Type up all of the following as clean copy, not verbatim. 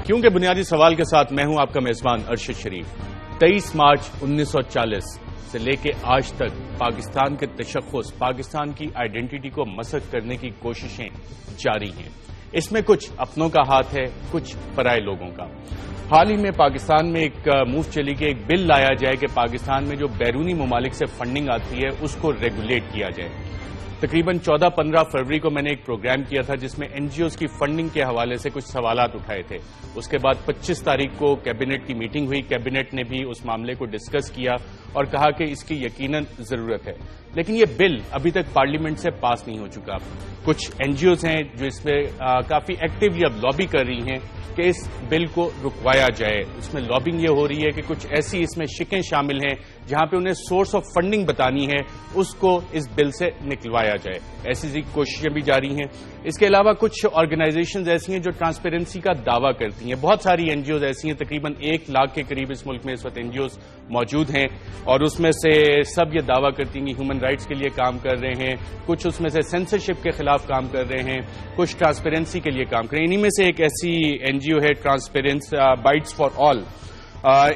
کیونکہ بنیادی سوال کے ساتھ میں ہوں آپ کا میزبان ارشد شریف۔ 23 مارچ 1940 سے لے کے آج تک پاکستان کے تشخص، پاکستان کی آئیڈینٹی کو مسخ کرنے کی کوششیں جاری ہیں۔ اس میں کچھ اپنوں کا ہاتھ ہے، کچھ پرائے لوگوں کا۔ حال ہی میں پاکستان میں ایک موو چلی کہ ایک بل لایا جائے کہ پاکستان میں جو بیرونی ممالک سے فنڈنگ آتی ہے اس کو ریگولیٹ کیا جائے۔ تقریباً 14-15 فروری کو میں نے ایک پروگرام کیا تھا جس میں این جی اوز کی فنڈنگ کے حوالے سے کچھ سوالات اٹھائے تھے۔ اس کے بعد 25 تاریخ کو کیبنٹ کی میٹنگ ہوئی، کیبنٹ نے بھی اس معاملے کو ڈسکس کیا اور کہا کہ اس کی یقیناً ضرورت ہے، لیکن یہ بل ابھی تک پارلیمنٹ سے پاس نہیں ہو چکا۔ کچھ این جی اوز ہیں جو اس میں کافی ایکٹیولی اب لابی کر رہی ہیں کہ اس بل کو رکوایا جائے۔ اس میں لابنگ یہ ہو رہی ہے کہ کچھ ایسی اس میں شکیں شامل ہیں جہاں پہ انہیں سورس آف فنڈنگ بتانی ہے، اس کو اس بل سے نکلوایا جائے۔ ایسی کوششیں بھی جاری ہیں۔ اس کے علاوہ کچھ آرگنائزیشنز ایسی ہیں جو ٹرانسپیرنسی کا دعویٰ کرتی ہیں۔ بہت ساری این جی اوز ایسی ہیں، تقریباً 1 لاکھ کے قریب اس ملک میں اس وقت این جی اوز موجود ہیں، اور اس میں سے سب یہ دعویٰ کرتی ہیں کہ ہیومن رائٹس کے لیے کام کر رہے ہیں، کچھ اس میں سے سینسرشپ کے خلاف کام کر رہے ہیں، کچھ ٹرانسپیرنسی کے لیے کام کر رہے ہیں۔ انہی میں سے ایک ایسی این جی او ہے ٹرانسپیرنسی بائٹس فار آل۔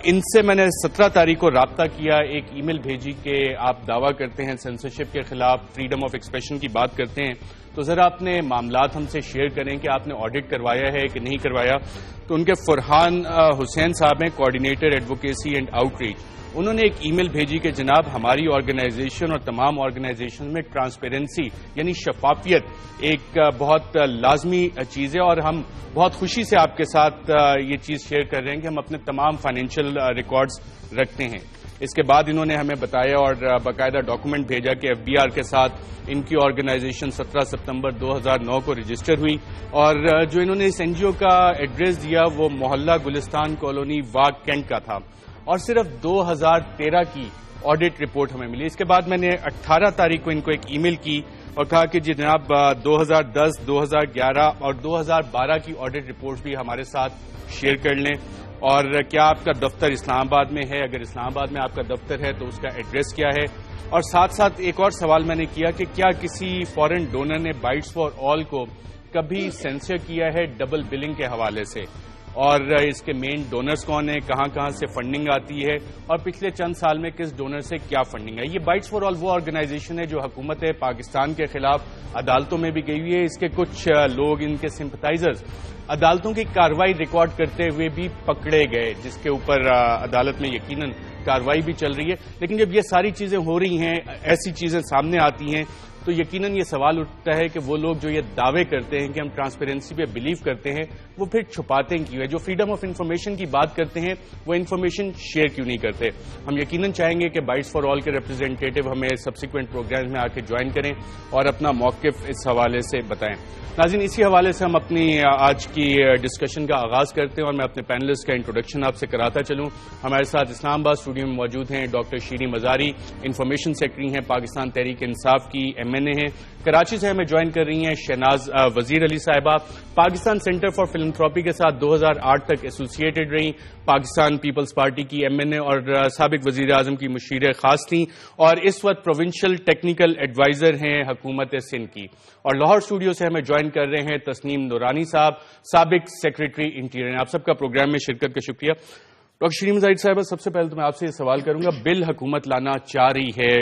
ان سے میں نے 17 تاریخ کو رابطہ کیا، ایک ای میل بھیجی کہ آپ دعویٰ کرتے ہیں سینسرشپ کے خلاف، فریڈم آف ایکسپریشن کی بات کرتے ہیں، تو ذرا اپنے معاملات ہم سے شیئر کریں کہ آپ نے آڈٹ کروایا ہے کہ نہیں کروایا۔ تو ان کے فرحان حسین صاحب ہیں، coordinator advocacy and out reach, انہوں نے ایک ای میل بھیجی کہ جناب ہماری آرگنائزیشن اور تمام آرگنائزیشن میں ٹرانسپیرنسی یعنی شفافیت ایک بہت لازمی چیز ہے، اور ہم بہت خوشی سے آپ کے ساتھ یہ چیز شیئر کر رہے ہیں کہ ہم اپنے تمام فائنینشیل ریکارڈز رکھتے ہیں۔ اس کے بعد انہوں نے ہمیں بتایا اور باقاعدہ ڈاکومنٹ بھیجا کہ ایف بی آر کے ساتھ ان کی آرگنائزیشن 17 ستمبر 2009 کو رجسٹر ہوئی، اور جو انہوں نے اس این جی او کا ایڈریس دیا وہ محلہ گلستان کالونی واگ کینٹ کا تھا، اور صرف 2013 کی آڈٹ رپورٹ ہمیں ملی۔ اس کے بعد میں نے 18 تاریخ کو ان کو ایک ای میل کی اور کہا کہ جی جناب 2010، 2011 اور 2012 کی آڈٹ رپورٹ بھی ہمارے ساتھ شیئر کر لیں، اور کیا آپ کا دفتر اسلام آباد میں ہے؟ اگر اسلام آباد میں آپ کا دفتر ہے تو اس کا ایڈریس کیا ہے؟ اور ساتھ ساتھ ایک اور سوال میں نے کیا کہ کیا کسی فارن ڈونر نے بائٹس فار آل کو کبھی سینسر کیا ہے ڈبل بلنگ کے حوالے سے، اور اس کے مین ڈونرز کون ہیں، کہاں کہاں سے فنڈنگ آتی ہے، اور پچھلے چند سال میں کس ڈونر سے کیا فنڈنگ ہے۔ یہ بائٹس فار آل وہ آرگنائزیشن ہے جو حکومت پاکستان کے خلاف عدالتوں میں بھی گئی ہوئی ہے۔ اس کے کچھ لوگ، ان کے سمپتائزرز، عدالتوں کی کارروائی ریکارڈ کرتے ہوئے بھی پکڑے گئے، جس کے اوپر عدالت میں یقیناً کارروائی بھی چل رہی ہے۔ لیکن جب یہ ساری چیزیں ہو رہی ہیں، ایسی چیزیں سامنے آتی ہیں، تو یقیناً یہ سوال اٹھتا ہے کہ وہ لوگ جو یہ دعوے کرتے ہیں کہ ہم ٹرانسپیرنسی پہ بلیو کرتے ہیں، وہ پھر چھپاتے کیوں ہیں؟ جو فریڈم آف انفارمیشن کی بات کرتے ہیں وہ انفارمیشن شیئر کیوں نہیں کرتے؟ ہم یقیناً چاہیں گے کہ بائٹس فار آل کے ریپرزینٹیٹو ہمیں سبسیکوینٹ پروگرامز میں آ کے جوائن کریں اور اپنا موقف اس حوالے سے بتائیں۔ ناظرین، اسی حوالے سے ہم اپنی آج کی ڈسکشن کا آغاز کرتے ہیں، اور میں اپنے پینلسٹ کا انٹروڈکشن آپ سے کراتا چلوں۔ ہمارے ساتھ اسلام آباد اسٹوڈیو میں موجود ہیں doctor Shireen Mazari, information secretary ہیں، پاکستان تحریک انصاف کی ایم این اے ہیں۔ کراچی سے ہمیں جوائن کر رہی ہیں شہناز وزیر علی صاحبہ، پاکستان سینٹر فار فلنتھراپی کے ساتھ 2008 تک ایسوسیٹڈ رہیں، پاکستان پیپلز پارٹی کی ایم این اے اور سابق وزیر اعظم کی مشیر خاص تھیں، اور اس وقت پروونشل ٹیکنیکل ایڈوائزر ہیں حکومت سندھ کی۔ اور لاہور اسٹوڈیو سے ہمیں جوائن کر رہے ہیں تسنیم نورانی صاحب، سابق سیکرٹری انٹیریئر۔ آپ سب کا پروگرام میں شرکت کا شکریہ۔ ڈاکٹر شیریں مزاری صاحبہ، سب سے پہلے تو میں آپ سے یہ سوال کروں گا، بل حکومت لانا چاہ رہی ہے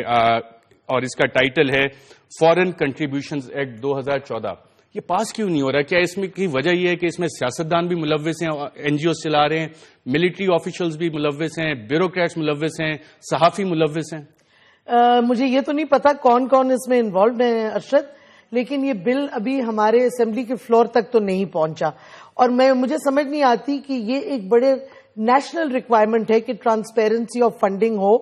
اور اس کا ٹائٹل ہے فارن کنٹریبیوشنز ایکٹ 2014، یہ پاس کیوں نہیں ہو رہا؟ کیا اس میں کی وجہ یہ ہے کہ اس میں سیاستدان بھی ملوث ہیں، این جی اوز چلا رہے ہیں، ملٹری آفیشلز بھی ملوث ہیں، بیوروکریٹس ملوث ہیں، صحافی ملوث ہیں؟ مجھے یہ تو نہیں پتا کون کون اس میں انوالوڈ ہیں ارشد، لیکن یہ بل ابھی ہمارے اسمبلی کے فلور تک تو نہیں پہنچا، اور مجھے سمجھ نہیں آتی کہ یہ ایک بڑے نیشنل ریکوائرمنٹ ہے کہ ٹرانسپیرنسی آف فنڈنگ ہو۔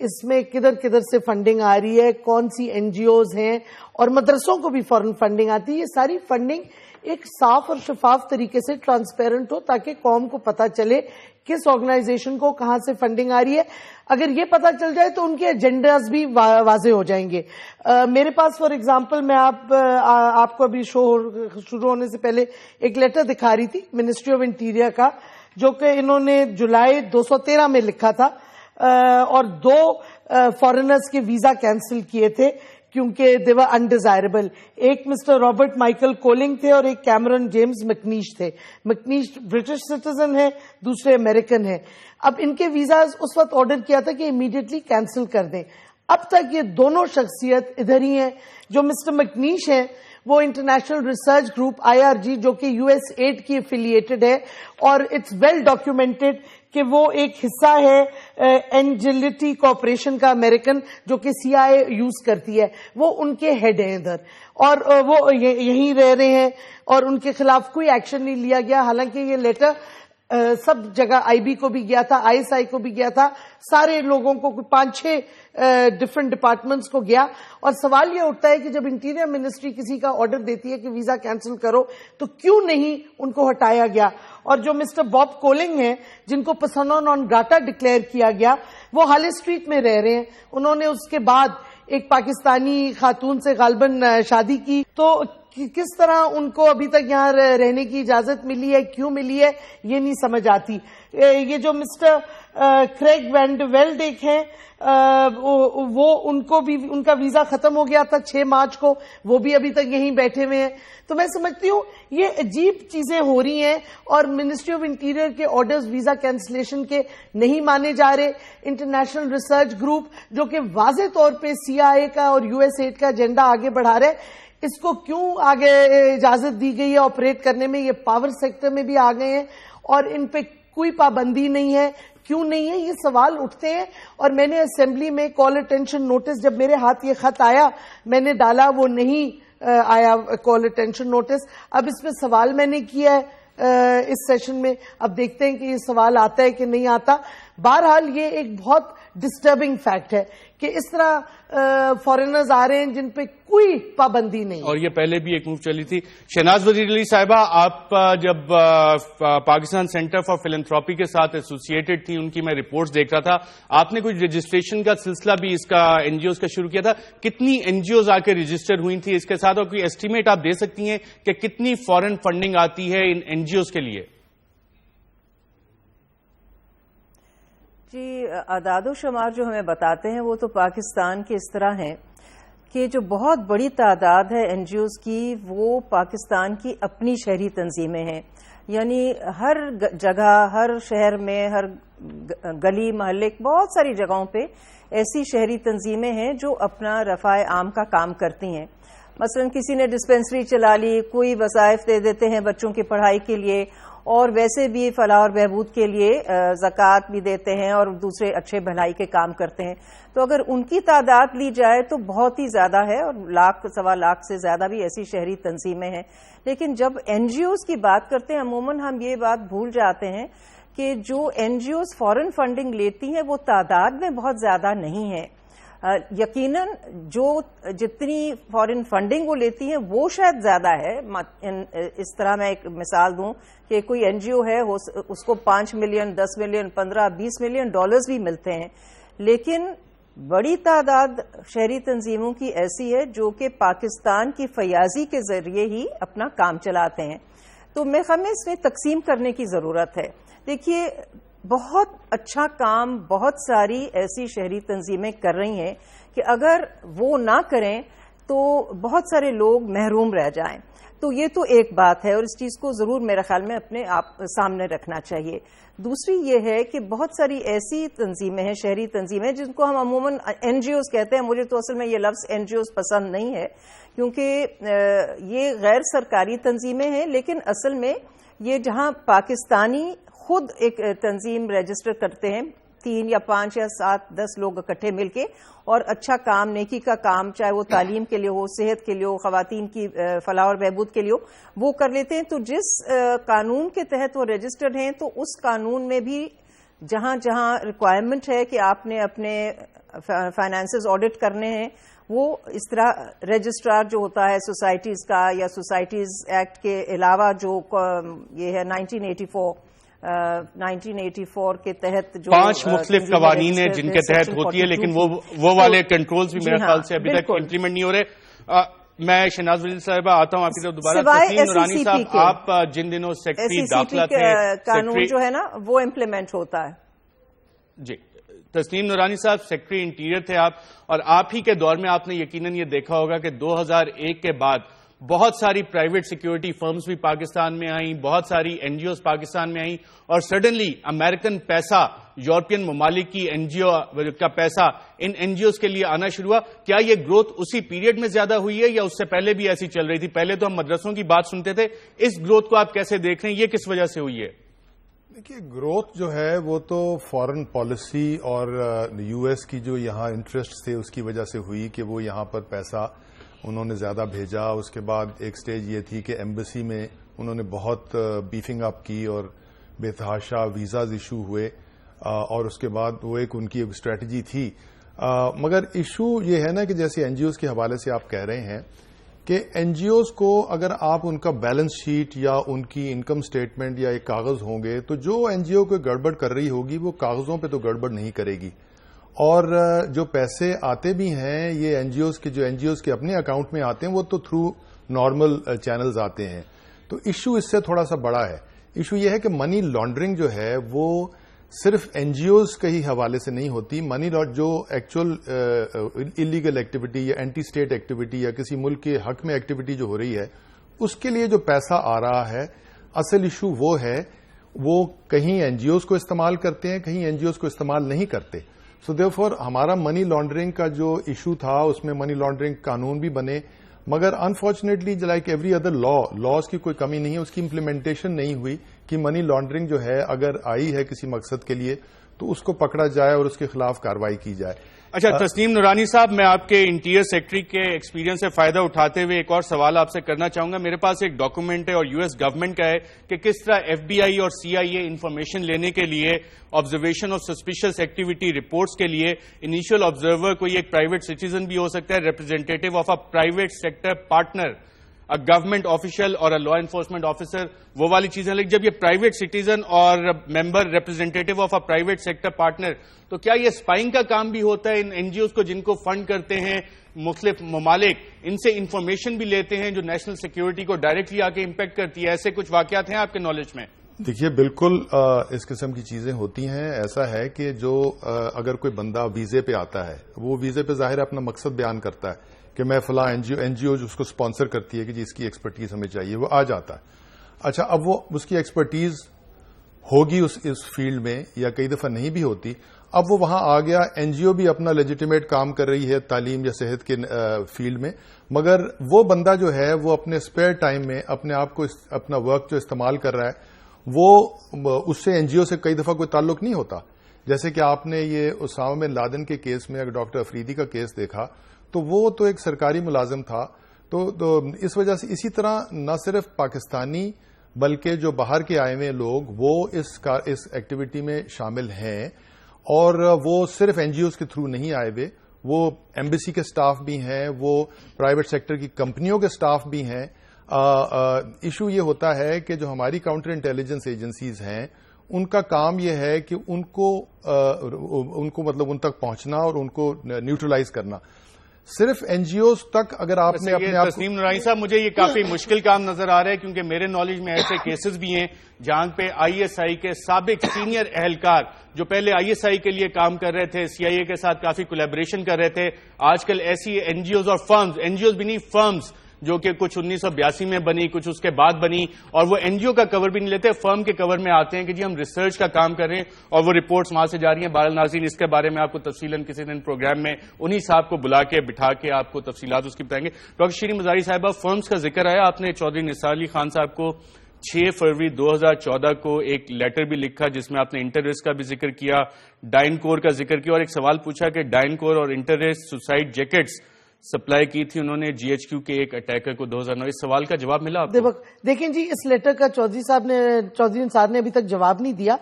اس میں کدھر کدھر سے فنڈنگ آ رہی ہے، کون سی این جی اوز ہیں، اور مدرسوں کو بھی فوراً فنڈنگ آتی ہے۔ یہ ساری فنڈنگ ایک صاف اور شفاف طریقے سے ٹرانسپیرنٹ ہو تاکہ قوم کو پتہ چلے کس آرگنائزیشن کو کہاں سے فنڈنگ آ رہی ہے۔ اگر یہ پتہ چل جائے تو ان کے ایجنڈاز بھی واضح ہو جائیں گے۔ میرے پاس فار ایگزامپل میں آپ کو ابھی شو شروع ہونے سے پہلے ایک لیٹر دکھا رہی تھی منسٹری آف انٹیریئر کا، جو کہ انہوں نے جولائی 213 میں لکھا تھا، اور 2 فارنرز کے ویزا کینسل کیے تھے۔ کیونکہ دے ور انڈیزائربل. ایک مسٹر رابرٹ مائیکل کولنگ تھے اور ایک کیمرون جیمز مکنیش تھے. مکنیش برٹش سٹیزن ہے, دوسرے امریکن ہیں. اب ان کے ویزاز اس وقت آرڈر کیا تھا کہ امیڈیٹلی کینسل کر دیں. اب تک یہ دونوں شخصیت ادھر ہی ہیں. جو مسٹر مکنیش ہیں وہ انٹرنیشنل ریسرچ گروپ IRG جو کہ US8 کی افیلیٹڈ ہے, اور اٹس ویل ڈاکیومنٹڈ کہ وہ ایک حصہ ہے اینجلٹی کارپوریشن کا امریکن جو کہ CIA یوز کرتی ہے. وہ ان کے ہیڈ ہیں ادھر, اور وہ یہیں رہ رہے ہیں, اور ان کے خلاف کوئی ایکشن نہیں لیا گیا. حالانکہ یہ لیٹر سب جگہ IB کو بھی گیا تھا, ISI کو بھی گیا تھا, سارے لوگوں کو 5-6 ڈفرنٹ ڈپارٹمنٹس کو گیا. اور سوال یہ اٹھتا ہے کہ جب انٹیریئر منسٹری کسی کا آرڈر دیتی ہے کہ ویزا کینسل کرو تو کیوں نہیں ان کو ہٹایا گیا. اور جو مسٹر باب کولنگ ہیں جن کو پرسونا نان گراٹا ڈکلیئر کیا گیا, وہ ہالے اسٹریٹ میں رہ رہے ہیں. انہوں نے اس کے بعد ایک پاکستانی خاتون سے غالباً شادی کی. تو کس طرح ان کو ابھی تک یہاں رہنے کی اجازت ملی ہے, کیوں ملی ہے, یہ نہیں سمجھ آتی. یہ جو مسٹر کریگ وینڈ ویلڈ ایک ہیں, وہ ان کو بھی ان کا ویزا ختم ہو گیا تھا 6 مارچ کو, وہ بھی ابھی تک یہیں بیٹھے ہوئے ہیں. تو میں سمجھتی ہوں یہ عجیب چیزیں ہو رہی ہیں, اور منسٹری آف انٹیریئر کے آرڈرز ویزا کینسلیشن کے نہیں مانے جا رہے. انٹرنیشنل ریسرچ گروپ جو کہ واضح طور پہ CIA کا اور US8 کا ایجنڈا آگے بڑھا رہے, اس کو کیوں آگے اجازت دی گئی ہے آپریٹ کرنے میں؟ یہ پاور سیکٹر میں بھی آ گئے ہیں اور ان پہ کوئی پابندی نہیں ہے. کیوں نہیں ہے, یہ سوال اٹھتے ہیں. اور میں نے اسمبلی میں کال اٹینشن نوٹس, جب میرے ہاتھ یہ خط آیا میں نے ڈالا, وہ نہیں آیا کال اٹینشن نوٹس. اب اس پہ سوال میں نے کیا ہے اس سیشن میں, اب دیکھتے ہیں کہ یہ سوال آتا ہے کہ نہیں آتا. بہرحال یہ ایک بہت ڈسٹربنگ فیکٹ ہے کہ اس طرح فارینرز آ رہے ہیں جن پہ کوئی پابندی نہیں. اور یہ پہلے بھی ایک موو چلی تھی. شہناز وزیر علی صاحبہ, آپ جب پاکستان سینٹر فار فلنتھراپی کے ساتھ ایسوسیٹڈ تھی, ان کی میں رپورٹس دیکھ رہا تھا, آپ نے کچھ رجسٹریشن کا سلسلہ بھی اس کا NGOs کا شروع کیا تھا. کتنی NGOs آ کے رجسٹر ہوئی تھی اس کے ساتھ, اور کوئی ایسٹیمیٹ آپ دے سکتی ہیں کہ کتنی فارن فنڈنگ آتی ہے ان NGOs کے لیے؟ جی, اعداد و شمار جو ہمیں بتاتے ہیں وہ تو پاکستان کے اس طرح ہیں کہ جو بہت بڑی تعداد ہے NGOs کی, وہ پاکستان کی اپنی شہری تنظیمیں ہیں. یعنی ہر جگہ, ہر شہر میں, ہر گلی محلے, بہت ساری جگہوں پہ ایسی شہری تنظیمیں ہیں جو اپنا رفع عام کا کام کرتی ہیں. مثلا کسی نے ڈسپینسری چلا لی, کوئی وظائف دے دیتے ہیں بچوں کی پڑھائی کے لیے, اور ویسے بھی فلاح اور بہبود کے لیے زکوٰۃ بھی دیتے ہیں اور دوسرے اچھے بھلائی کے کام کرتے ہیں. تو اگر ان کی تعداد لی جائے تو بہت ہی زیادہ ہے, اور 1.25 سے زیادہ بھی ایسی شہری تنظیمیں ہیں. لیکن جب NGOs کی بات کرتے ہیں, عموماً ہم یہ بات بھول جاتے ہیں کہ جو NGOs فارن فنڈنگ لیتی ہیں وہ تعداد میں بہت زیادہ نہیں ہے. یقیناً جو جتنی فارن فنڈنگ وہ لیتی ہیں وہ شاید زیادہ ہے. اس طرح میں ایک مثال دوں کہ کوئی NGO ہے, اس کو 5 ملین, 10 ملین, 15, 20 ملین ڈالرز بھی ملتے ہیں, لیکن بڑی تعداد شہری تنظیموں کی ایسی ہے جو کہ پاکستان کی فیاضی کے ذریعے ہی اپنا کام چلاتے ہیں. تو میں خیال میں اس میں تقسیم کرنے کی ضرورت ہے. دیکھیے, بہت اچھا کام بہت ساری ایسی شہری تنظیمیں کر رہی ہیں کہ اگر وہ نہ کریں تو بہت سارے لوگ محروم رہ جائیں. تو یہ تو ایک بات ہے, اور اس چیز کو ضرور میرے خیال میں اپنے آپ سامنے رکھنا چاہیے. دوسری یہ ہے کہ بہت ساری ایسی تنظیمیں ہیں, شہری تنظیمیں, جن کو ہم عموماً NGOs کہتے ہیں. مجھے تو اصل میں یہ لفظ NGOs پسند نہیں ہے, کیونکہ یہ غیر سرکاری تنظیمیں ہیں, لیکن اصل میں یہ جہاں پاکستانی خود ایک تنظیم رجسٹر کرتے ہیں, 3 یا 5 یا 7, 10 لوگ اکٹھے مل کے, اور اچھا کام, نیکی کا کام, چاہے وہ تعلیم کے لیے ہو, صحت کے لیے ہو, خواتین کی فلاح اور بہبود کے لیے ہو, وہ کر لیتے ہیں. تو جس قانون کے تحت وہ رجسٹرڈ ہیں, تو اس قانون میں بھی جہاں جہاں ریکوائرمنٹ ہے کہ آپ نے اپنے فائنانسز آڈٹ کرنے ہیں, وہ اس طرح رجسٹرار جو ہوتا ہے سوسائٹیز کا, یا سوسائٹیز ایکٹ کے علاوہ جو یہ ہے 1984 کے تحت جو 5 مختلف قوانین ہیں جن کے تحت ہوتی ہے, لیکن وہ والے کنٹرولز بھی میرے خیال سے ابھی تک امپلیمنٹ نہیں ہو رہے. میں شہناز وزیر صاحبہ آتا ہوں آپ کی طرف دوبارہ. تسنیم نورانی صاحب, آپ جن دنوں سیکرٹری داخلہ تھے, قانون جو ہے نا وہ امپلیمنٹ ہوتا ہے. جی, تسنیم نورانی صاحب سیکرٹری انٹیریئر تھے آپ، اور آپ ہی کے دور میں آپ نے یقیناً یہ دیکھا ہوگا کہ 2001 کے بعد بہت ساری پرائیویٹ سیکیورٹی فرمز بھی پاکستان میں آئیں، بہت ساری این جی اوز پاکستان میں آئیں، اور سڈنلی امریکن پیسہ، یورپین ممالک کی این جی او کا پیسہ ان این جی اوز کے لیے آنا شروع ہوا. کیا یہ گروتھ اسی پیریڈ میں زیادہ ہوئی ہے یا اس سے پہلے بھی ایسی چل رہی تھی؟ پہلے تو ہم مدرسوں کی بات سنتے تھے، اس گروتھ کو آپ کیسے دیکھ رہے ہیں؟ یہ کس وجہ سے ہوئی ہے؟ دیکھیے، گروتھ جو ہے وہ تو فارن پالیسی اور یو ایس کی جو یہاں انٹرسٹ تھے اس کی وجہ سے ہوئی کہ وہ یہاں پر پیسہ انہوں نے زیادہ بھیجا. اس کے بعد ایک سٹیج یہ تھی کہ ایمبیسی میں انہوں نے بہت بیفنگ اپ کی اور بے تحاشا ویزاز ایشو ہوئے، اور اس کے بعد وہ ایک ان کی ایک اسٹریٹجی تھی. مگر ایشو یہ ہے نا کہ جیسے این جی اوز کے حوالے سے آپ کہہ رہے ہیں کہ این جی اوز کو اگر آپ ان کا بیلنس شیٹ یا ان کی انکم سٹیٹمنٹ یا ایک کاغذ ہوں گے تو جو این جی او کو گڑبڑ کر رہی ہوگی وہ کاغذوں پہ تو گڑبڑ نہیں کرے گی. اور جو پیسے آتے بھی ہیں یہ این جی اوز کے اپنے اکاؤنٹ میں آتے ہیں وہ تو تھرو نارمل چینلز آتے ہیں. تو ایشو اس سے تھوڑا سا بڑا ہے. ایشو یہ ہے کہ منی لانڈرنگ جو ہے وہ صرف این جی اوز کے ہی حوالے سے نہیں ہوتی. منی جو ایکچوئل انلیگل ایکٹیویٹی یا اینٹی اسٹیٹ ایکٹیویٹی یا کسی ملک کے حق میں ایکٹیویٹی جو ہو رہی ہے اس کے لیے جو پیسہ آ رہا ہے، اصل ایشو وہ ہے وہ کہیں این جی اوز کو استعمال کرتے ہیں، کہیں این جی اوز کو استعمال نہیں کرتے. سو دیئرفور ہمارا منی لانڈرنگ کا جو ایشو تھا اس میں منی لانڈرنگ قانون بھی بنے، مگر unfortunately like every other laws کی کوئی کمی نہیں ہے، اس کی امپلیمنٹیشن نہیں ہوئی کہ منی لانڈرنگ جو ہے اگر آئی ہے کسی مقصد کے لیے تو اس کو پکڑا جائے اور اس کے خلاف کارروائی کی جائے. اچھا تسنیم نورانی صاحب، میں آپ کے انٹیریئر سیکرٹری کے ایکسپیرینس سے فائدہ اٹھاتے ہوئے ایک اور سوال آپ سے کرنا چاہوں گا. میرے پاس ایک ڈاکومنٹ ہے اور یو ایس گورنمنٹ کا ہے کہ کس طرح ایف بی آئی اور سی آئی اے انفارمیشن لینے کے لیے observation of suspicious activity reports کے لیے انیشیل آبزرور کوئی ایک پرائیویٹ سٹیزن بھی ہو سکتا ہے، representative of a private sector partner, a government official اور اے لا انفورسمنٹ آفیسر، وہ والی چیزیں. لیکن جب یہ پرائیویٹ سٹیزن اور member representative of a private sector partner, تو کیا یہ اسپائنگ کا کام بھی ہوتا ہے ان این جی اوز کو جن کو فنڈ کرتے ہیں مختلف ممالک، ان سے انفارمیشن بھی لیتے ہیں جو نیشنل سیکیورٹی کو ڈائریکٹلی آ کے امپیکٹ کرتی ہے؟ ایسے کچھ واقعات ہیں آپ کے نالج میں؟ دیکھیے، بالکل اس قسم کی چیزیں ہوتی ہیں. ایسا ہے کہ جو اگر کوئی بندہ ویزے پہ آتا ہے، وہ ویزے پہ ظاہر اپنا مقصد بیان کرتا ہے کہ میں فلاں این جی او جو اس کو اسپانسر کرتی ہے کہ جی اس کی ایکسپرٹیز ہمیں چاہیے، وہ آ جاتا ہے. اچھا، اب وہ اس کی ایکسپرٹیز ہوگی اس فیلڈ میں یا کئی دفعہ نہیں بھی ہوتی. اب وہ وہاں آ گیا، این جی او بھی اپنا لیجیٹیمیٹ کام کر رہی ہے تعلیم یا صحت کے فیلڈ میں، مگر وہ بندہ جو ہے وہ اپنے اسپیئر ٹائم میں اپنے آپ کو اپنا ورک جو استعمال کر رہا ہے وہ اس سے این جی او سے کئی دفعہ کوئی تعلق نہیں ہوتا. جیسے کہ آپ نے یہ اسامہ بن لادن کے کیس میں اگر ڈاکٹر افریدی کا کیس دیکھا تو وہ تو ایک سرکاری ملازم تھا. تو اس وجہ سے اسی طرح نہ صرف پاکستانی بلکہ جو باہر کے آئے ہوئے لوگ وہ اس ایکٹیویٹی میں شامل ہیں، اور وہ صرف این جی اوز کے تھرو نہیں آئے ہوئے، وہ ایمبیسی کے سٹاف بھی ہیں، وہ پرائیویٹ سیکٹر کی کمپنیوں کے سٹاف بھی ہیں. ایشو یہ ہوتا ہے کہ جو ہماری کاؤنٹر انٹیلیجنس ایجنسیز ہیں ان کا کام یہ ہے کہ ان کو مطلب ان تک پہنچنا اور ان کو نیوٹرلائز کرنا. صرف این جی اوز تک اگر آپ نے اپنے آپ تسنیم نورانی صاحب، مجھے یہ کافی مشکل کام نظر آ رہا ہے کیونکہ میرے نالج میں ایسے کیسز بھی ہیں جہاں پہ آئی ایس آئی کے سابق سینئر اہلکار جو پہلے آئی ایس آئی کے لیے کام کر رہے تھے، سی آئی اے کے ساتھ کافی کولیبریشن کر رہے تھے، آج کل ایسی این جی اوز اور فرمز، این جی اوز بھی نہیں فرمز، جو کہ کچھ 1982 میں بنی، کچھ اس کے بعد بنی، اور وہ این جی او کا کور بھی نہیں لیتے، فرم کے کور میں آتے ہیں کہ جی ہم ریسرچ کا کام کر رہے ہیں اور وہ رپورٹس وہاں سے جا رہی ہیں. بہرحال ناظرین، اس کے بارے میں آپ کو تفصیلاً کسی دن پروگرام میں انہی صاحب کو بلا کے بٹھا کے آپ کو تفصیلات اس کی بتائیں گے. ڈاکٹر شیریں مزاری صاحبہ، فرمز کا ذکر آیا، آپ نے چودھری نثار علی خان صاحب کو 6 فروری 2014 کو ایک لیٹر بھی لکھا جس میں آپ نے انٹر کا بھی ذکر کیا، ڈائن کور کا ذکر کیا، اور ایک سوال پوچھا کہ ڈائن کور اور انٹر سوسائڈ جیکٹس سپلائی کی تھی انہوں نے جی ایچ کیو کے ایک اٹیکر کو 2009. اس سوال کا جواب ملا آپ کو؟ دیکھیں جی، اس لیٹر کا چودھری نثار نے ابھی تک جواب نہیں دیا.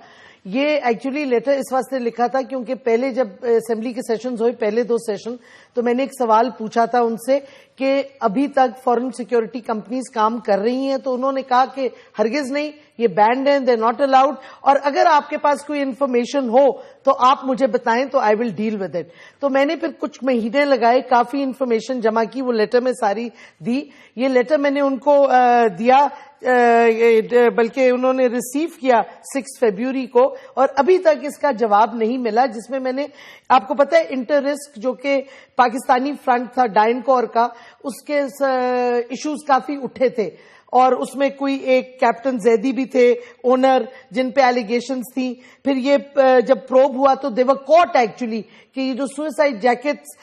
یہ ایکچولی لیٹر اس واسطے لکھا تھا کیونکہ پہلے جب اسمبلی کے سیشنز ہوئے، پہلے 2 سیشن، تو میں نے ایک سوال پوچھا تھا ان سے کہ ابھی تک فارن سیکیورٹی کمپنیز کام کر رہی ہیں، تو انہوں نے کہا کہ ہرگز نہیں، یہ بینڈ ہیں, دے ناٹ الاؤڈ. اور اگر آپ کے پاس کوئی انفارمیشن ہو تو آپ مجھے بتائیں تو آئی ول ڈیل ود اٹ. تو میں نے پھر کچھ مہینے لگائے, کافی انفارمیشن جمع کی, وہ لیٹر میں ساری دی. یہ لیٹر میں نے ان کو دیا, بلکہ انہوں نے ریسیو کیا 6 فیبروری کو, اور ابھی تک اس کا جواب نہیں ملا, جس میں نے آپ کو پتا ہے انٹر رسک جو کہ پاکستانی فرنٹ تھا ڈائن کور کا, اس کے ایشوز کافی اٹھے تھے, اور اس میں کوئی ایک کیپٹن زیدی بھی تھے اونر جن پہ ایلیگیشنز تھیں. پھر یہ جب پروب ہوا تو دے ور کاٹ ایکچولی کہ یہ جو suicide jackets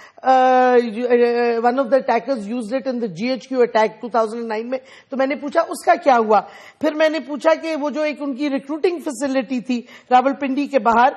one of the attackers used it in the GHQ attack 2009 میں. تو میں نے پوچھا اس کا کیا ہوا. پھر میں نے پوچھا کہ وہ جو ایک ان کی ریکروٹنگ فیسلٹی تھی راولپنڈی کے باہر,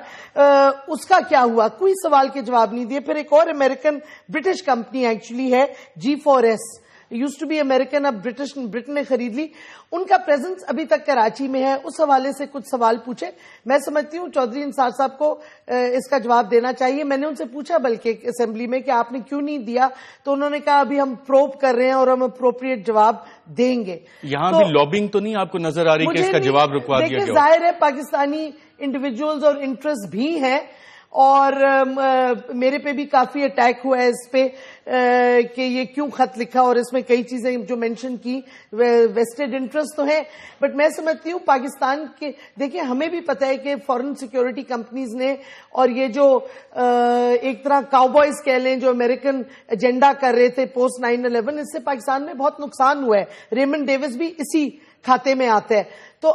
اس کا کیا ہوا. کوئی سوال کے جواب نہیں دیے. پھر ایک اور امریکن برٹش کمپنی ایکچولی ہے G4S, use to be American, اب برٹن نے خرید لی. ان کا پریزنس ابھی تک کراچی میں ہے. اس حوالے سے کچھ سوال پوچھے. میں سمجھتی ہوں چودھری انصار صاحب کو اس کا جواب دینا چاہیے. میں نے ان سے پوچھا بلکہ اسمبلی میں کہ آپ نے کیوں نہیں دیا, تو انہوں نے کہا ابھی ہم پروب کر رہے ہیں اور ہم اپروپریٹ جواب دیں گے. یہاں بھی لابنگ تو نہیں آپ کو نظر آ رہی کہ اس کا جواب رکوا دیا گیا؟ ظاہر ہے پاکستانی انڈیویجولز اور انٹرسٹ بھی ہیں, اور میرے پہ بھی کافی اٹیک ہوا ہے اس پہ کہ یہ کیوں خط لکھا, اور اس میں کئی چیزیں جو مینشن کی ویسٹڈ انٹرسٹ تو ہیں. بٹ میں سمجھتی ہوں پاکستان کے, دیکھیں ہمیں بھی پتہ ہے کہ فورن سیکیورٹی کمپنیز نے, اور یہ جو ایک طرح کاؤبوائز کہہ لیں جو امریکن ایجنڈا کر رہے تھے پوسٹ 9/11, اس سے پاکستان میں بہت نقصان ہوا ہے. ریمنڈ ڈیوس بھی اسی کھاتے میں آتا ہے. تو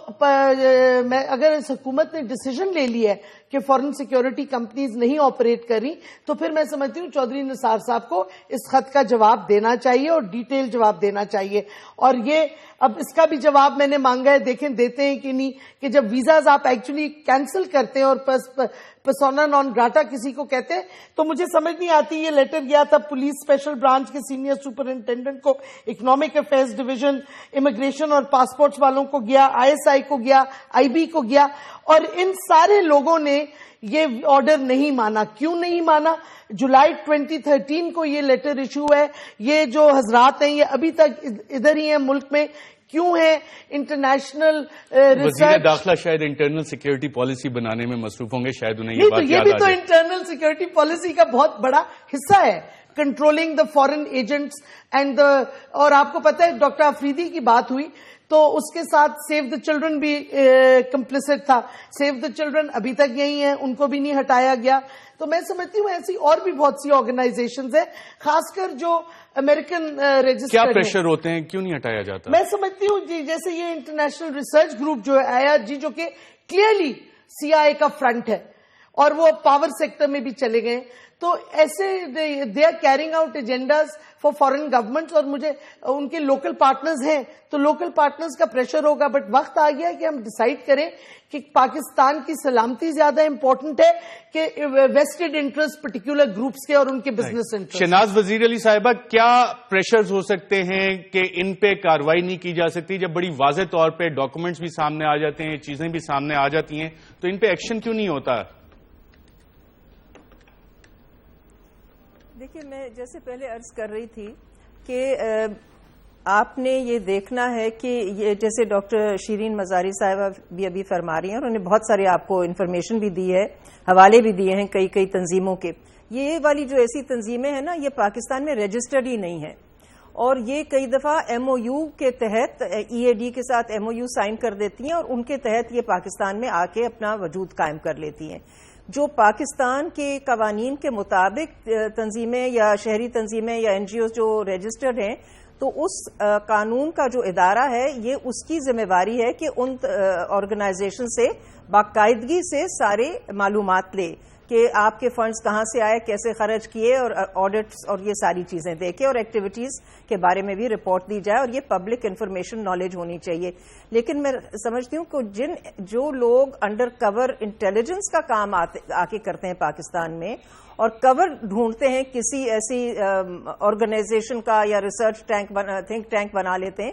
میں اگر اس حکومت نے ڈیسیژن لے لی ہے کہ فورن سیکیورٹی کمپنیز نہیں آپریٹ کر رہی, تو پھر میں سمجھتی ہوں چودھری نثار صاحب کو اس خط کا جواب دینا چاہیے اور ڈیٹیل جواب دینا چاہیے. اور یہ اب اس کا بھی جواب میں نے مانگا ہے, دیکھیں دیتے ہیں کہ نہیں, کہ جب ویزاز آپ ایکچولی کینسل کرتے ہیں اور پرسونا نان گراٹا کسی کو کہتے ہیں, تو مجھے سمجھ نہیں آتی. یہ لیٹر گیا تھا پولیس اسپیشل برانچ کے سینئر سپرنٹینڈنٹ کو, اکنامک افیئرز ڈویژن, امیگریشن اور پاسپورٹس والوں کو گیا, ISI کو گیا, IB کو گیا, اور ان سارے لوگوں نے یہ آرڈر نہیں مانا. کیوں نہیں مانا؟ جولائی 2013 کو یہ لیٹر ایشو ہے. یہ جو حضرات ہیں یہ ابھی تک ادھر ہی ہیں ملک میں, کیوں ہے؟ انٹرنیشنل وزیر داخلہ شاید انٹرنل سیکیورٹی پالیسی بنانے میں مصروف ہوں گے, شاید انہیں یہ بات یاد آ جائے. یہ بھی تو انٹرنل سیکیورٹی پالیسی کا بہت بڑا حصہ ہے, controlling the foreign agents and اور آپ کو پتہ ہے ڈاکٹر آفریدی کی بات ہوئی تو اس کے ساتھ سیو دا چلڈرن بھی کمپلیسٹ تھا. سیو دا چلڈرن ابھی تک یہی ہیں, ان کو بھی نہیں ہٹایا گیا. تو میں سمجھتی ہوں ایسی اور بھی بہت سی آرگنائزیشنز ہیں, خاص کر جو امریکن رجسٹرڈ. کیا پریشر ہوتے ہیں, کیوں نہیں ہٹایا جاتا؟ میں سمجھتی ہوں جی جیسے یہ انٹرنیشنل ریسرچ گروپ جو ہے IRG, جو کہ کلیئرلی CIA کا فرنٹ ہے اور وہ پاور سیکٹر میں بھی چلے گئے, تو ایسے they are carrying out agendas for foreign governments, اور مجھے ان کے لوکل پارٹنرز ہیں تو لوکل پارٹنرز کا پریشر ہوگا. بٹ وقت آ گیا کہ ہم ڈیسائیڈ کریں کہ پاکستان کی سلامتی زیادہ امپورٹنٹ ہے کہ ویسٹڈ انٹرسٹ پرٹیکولر گروپس کے اور ان کے بزنس انٹرسٹ. شہناز وزیر علی صاحبہ, کیا پریشرز ہو سکتے ہیں کہ ان پہ کارروائی نہیں کی جا سکتی جب بڑی واضح طور پہ ڈاکومنٹس بھی سامنے آ جاتے ہیں, چیزیں بھی سامنے آ جاتی ہیں, تو ان پہ ایکشن کیوں نہیں ہوتا؟ دیکھیے میں جیسے پہلے عرض کر رہی تھی کہ آپ نے یہ دیکھنا ہے کہ یہ جیسے ڈاکٹر شیرین مزاری صاحبہ بھی ابھی فرما رہی ہیں, اور انہوں نے بہت سارے آپ کو انفارمیشن بھی دی ہے, حوالے بھی دیے ہیں کئی تنظیموں کے. یہ والی جو ایسی تنظیمیں ہیں نا, یہ پاکستان میں رجسٹرڈ ہی نہیں ہے, اور یہ کئی دفعہ MOU کے تحت EAD کے ساتھ MOU سائن کر دیتی ہیں, اور ان کے تحت یہ پاکستان میں آ کے اپنا وجود قائم کر لیتی ہیں. جو پاکستان کے قوانین کے مطابق تنظیمیں یا شہری تنظیمیں یا NGOs جو رجسٹرڈ ہیں, تو اس قانون کا جو ادارہ ہے یہ اس کی ذمہ داری ہے کہ ان آرگنائزیشن سے باقاعدگی سے سارے معلومات لے کہ آپ کے فنڈز کہاں سے آئے, کیسے خرچ کیے, اور آڈٹس اور یہ ساری چیزیں دیکھے, اور ایکٹیویٹیز کے بارے میں بھی رپورٹ دی جائے, اور یہ پبلک انفارمیشن نالج ہونی چاہیے. لیکن میں سمجھتی ہوں کہ جو لوگ انڈر کور انٹیلیجنس کا کام آ کے کرتے ہیں پاکستان میں, اور کور ڈھونڈتے ہیں کسی ایسی آرگنائزیشن کا یا ریسرچ تھنک ٹینک بنا لیتے ہیں,